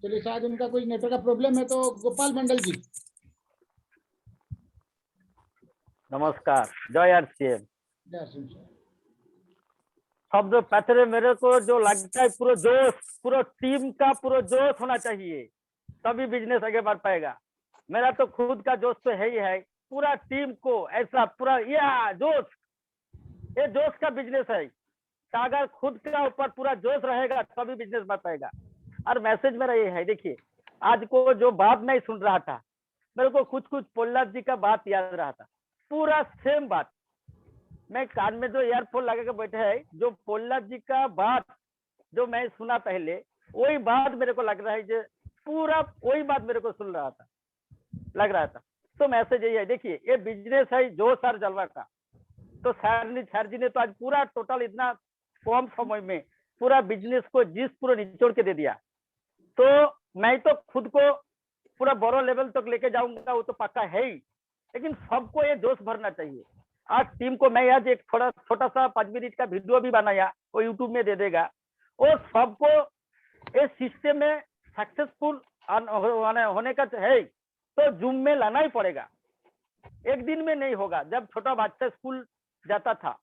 चलिए, शायद उनका कोई नेटवर्क का प्रॉब्लम है, तो गोपाल मंडल जी। नमस्कार, जय आरसीएम। जय श्री कृष्ण। शब्द पहले मेरे को जो लगता है पूरा जोश, पूरा टीम का पूरा जोश होना चाहिए, तभी बिजनेस आगे बढ़ पाएगा। मेरा तो खुद का जोश तो है ही है, पूरा टीम को ऐसा पूरा जोश, ये जोश का बिजनेस है। तो अगर खुद का ऊपर पूरा जोश रहेगा तभी बिजनेस बढ़ पाएगा। और मैसेज मेरा ये है, देखिए आज को जो बात मैं सुन रहा था, मेरे को कुछ प्रहलाद जी का बात याद रहा था, पूरा सेम बात। मैं कान में जो ईयरफोन लगा के बैठे है, जो प्रहलाद जी का बात जो मैं सुना पहले, वही बात मेरे को लग रहा है, जो पूरा वही बात मेरे को सुन रहा था, लग रहा था। तो मैसेज यही है, देखिए ये बिजनेस है जोश और जलवा का। तो सर जी ने तो आज पूरा टोटल इतना कम समय में पूरा बिजनेस को जिस पूरा निचोड़ के दे दिया। तो मैं तो खुद को पूरा बड़ो लेवल तक लेके जाऊंगा, वो तो पक्का है ही, लेकिन सबको ये जोश भरना चाहिए। आज टीम को मैं आज एक थोड़ा छोटा सा 5 मिनट का वीडियो भी बनाया, वो यूट्यूब में दे देगा। और सबको इस सिस्टम में सक्सेसफुल होने का है, तो जूम में लाना ही पड़ेगा। एक दिन में नहीं होगा। जब छोटा बच्चा स्कूल जाता था,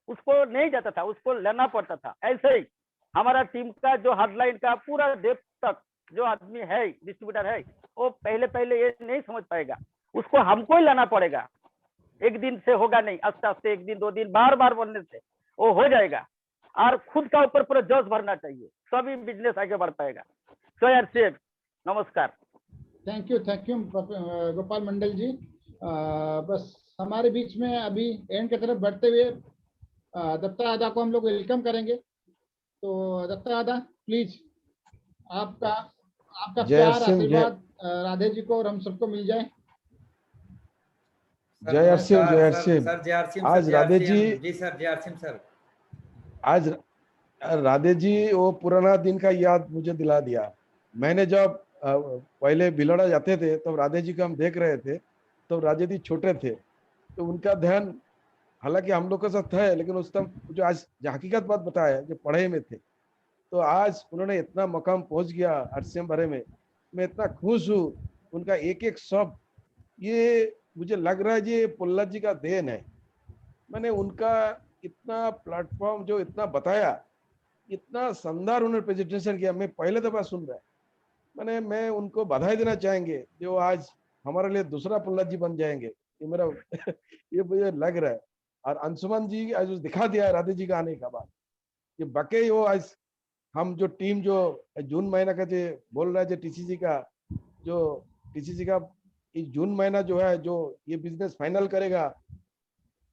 उसको नहीं जाता था, उसको लेना पड़ता था। ऐसे ही हमारा टीम का जो हेडलाइन का पूरा डेप्थ तक जो आदमी है, डिस्ट्रीब्यूटर है, वो पहले ये नहीं समझ पाएगा, उसको हमको ही लाना पड़ेगा। एक दिन से होगा नहीं, आस्ते आस्ते 1 दिन 2 दिन बार बार बोलने से वो हो जाएगा। और खुद का ऊपर पूरा जोश भरना चाहिए, तभी बिजनेस आगे बढ़ पाएगा। तो यार सेब, नमस्कार। थैंक यू गोपाल मंडल जी। बस हमारे बीच में अभी एंड की तरफ बढ़ते हुए दत्ता दादा को हम लोग वेलकम करेंगे। तो दत्ता दादा प्लीज, आपका जय प्यार हरसिम, आशीर्वाद राधे जी को और हम सबको मिल जाए। जय हरसिम, जय हरसिम। सर जय हरसिम, आज राधे जी, जी सर जय हरसिम सर। आज राधे जी वो पुराना दिन का याद मुझे दिला दिया। मैंने जब पहले भिलौड़ा जाते थे तब राधे जी को हम देख रहे थे, तो राधे जी छोटे थे, तो उनका ध्यान हालांकि हम लोग के साथ है, लेकिन उस टाइम जो आज जो हकीकत बात बताया, जो पढ़ाई में थे, तो आज उन्होंने इतना मकाम पहुंच गया आरसीएम भरे में। मैं इतना खुश हूँ, उनका एक एक शब्द, ये मुझे लग रहा है ये प्रहलाद जी का देन है। मैंने उनका इतना प्लेटफॉर्म जो इतना बताया, इतना शानदार उन्होंने प्रेजेंटेशन किया, मैं पहले दफा सुन रहा है। मैं उनको बधाई देना चाहेंगे जो आज हमारे लिए दूसरा प्रहलाद जी बन जाएंगे, ये मेरा ये मुझे लग रहा है। और अंशुमन जी आज दिखा दिया है राधे जी का आने का बाद, ये बाकी वो आज हम जो टीम जो जून महीना का जो बोल रहा है, जो टीसीसी का इस जून महीना जो है, जो ये बिजनेस फाइनल करेगा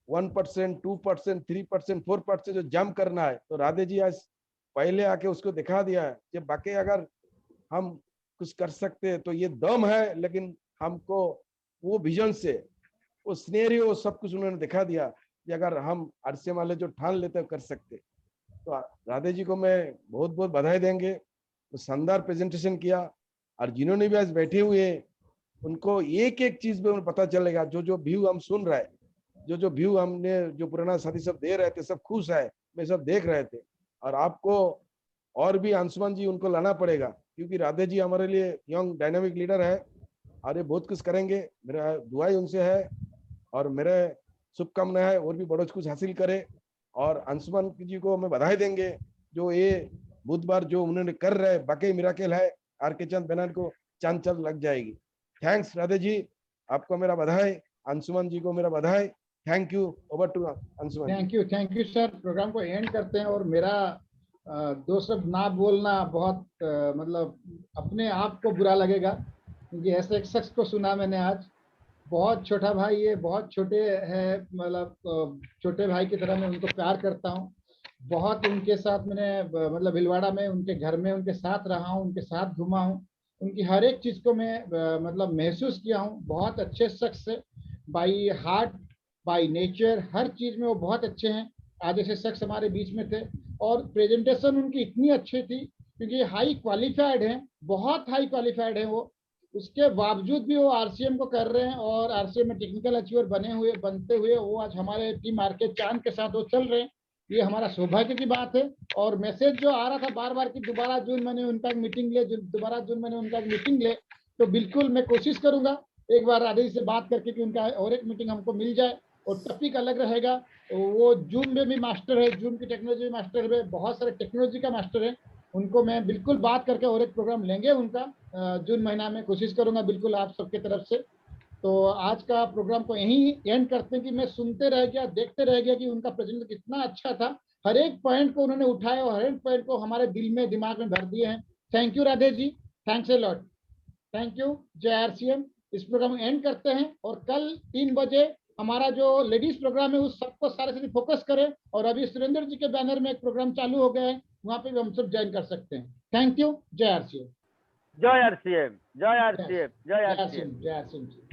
1%, 2%, 3%, 4% जो जम करना है, तो राधे जी आज पहले आके उसको दिखा दिया है कि बाकी अगर हम कुछ कर सकते हैं तो ये दम है, लेकिन हमको वो विजन से, वो सिनेरियो, सब कुछ उन्होंने दिखा दिया कि अगर हम आरसीएम वाले जो ठान लेते कर सकते। तो राधे जी को मैं बहुत बहुत बधाई देंगे, तो शानदार प्रेजेंटेशन किया। और जिन्होंने भी आज बैठे हुए हैं, उनको एक एक चीज में पता चलेगा, जो व्यू हम सुन रहे हैं, जो व्यू हमने जो पुराना साथी सब दे रहे थे, सब खुश है, मैं सब देख रहे थे। और आपको और भी अंशुमन जी उनको लाना पड़ेगा, क्योंकि राधे जी हमारे लिए यंग डायनामिक लीडर है और ये बहुत कुछ करेंगे। मेरा दुआई उनसे है और मेरे शुभकामना है और भी बहुत कुछ हासिल करे। और अंशुमन जी को मैं बधाई देंगे, जो ये बुधवार जो उन्होंने कर रहे हैं, बाकी मिराकल है, आर के चंद बैनर को चांद चल लग जाएगी। थैंक्स राधे जी, आपको मेरा बधाई, अंशुमन जी को मेरा बधाई। Thank you, over to Anshuman. Thank you sir. Programme को एंड करते हैं। और मेरा दो शब्द ना बोलना बहुत मतलब अपने आप को बुरा लगेगा, क्योंकि ऐसे एक शख्स को सुना मैंने आज। बहुत छोटा भाई, ये बहुत छोटे हैं, मतलब छोटे भाई की तरह मैं उनको प्यार करता हूँ। बहुत उनके साथ मैंने मतलब भिलवाड़ा में उनके घर में उनके साथ रहा हूँ, उनके साथ घुमा हूँ, उनकी हर एक चीज को मैं मतलब महसूस किया हूँ। बहुत अच्छे शख्स है, बाई हार्ट बाई नेचर, हर चीज में वो बहुत अच्छे हैं। आज ऐसे शख्स हमारे बीच में थे और प्रेजेंटेशन उनकी इतनी अच्छी थी, क्योंकि हाई क्वालिफाइड है, बहुत हाई क्वालिफाइड है वो। उसके बावजूद भी वो आरसीएम को कर रहे हैं और आरसीएम में टेक्निकल अचीवर बनते हुए वो आज हमारे टीम आर के चांद के साथ वो चल रहे हैं। ये हमारा सौभाग्य की बात है। और मैसेज जो आ रहा था बार बार कि दोबारा जून मैंने उनका एक मीटिंग ले, दोबारा जून मैंने उनका एक मीटिंग ले, तो बिल्कुल मैं कोशिश करूंगा एक बार राधे जी से बात करके कि उनका और एक मीटिंग हमको मिल जाए। और टॉपिक अलग रहेगा, वो जूम में भी मास्टर है, जूम की टेक्नोलॉजी में मास्टर है, बहुत सारे टेक्नोलॉजी का मास्टर है। उनको मैं बिल्कुल बात करके और एक प्रोग्राम लेंगे उनका जून महीना में, कोशिश करूंगा बिल्कुल आप सबके तरफ से। तो आज का प्रोग्राम को यहीं एंड करते हैं कि मैं सुनते रह गया, देखते रह गया कि उनका प्रेजेंटेशन कितना अच्छा था। हर एक पॉइंट को उन्होंने उठाया और हर एक पॉइंट को हमारे दिल में दिमाग में भर दिए हैं। Thank you Radhe ji, thanks a lot, thank you. जय आरसीएम। इस प्रोग्राम में एंड करते हैं और कल 3 बजे हमारा जो लेडीज प्रोग्राम है उस सबको सारे से फोकस करें। और अभी सुरेंद्र जी के बैनर में एक प्रोग्राम चालू हो गया है, वहां पे भी हम सब ज्वाइन कर सकते हैं। Thank you. जय आरसीएम, जय आरसीएम, जय आरसीएम, जय आरसीएम। जय आरसीएम।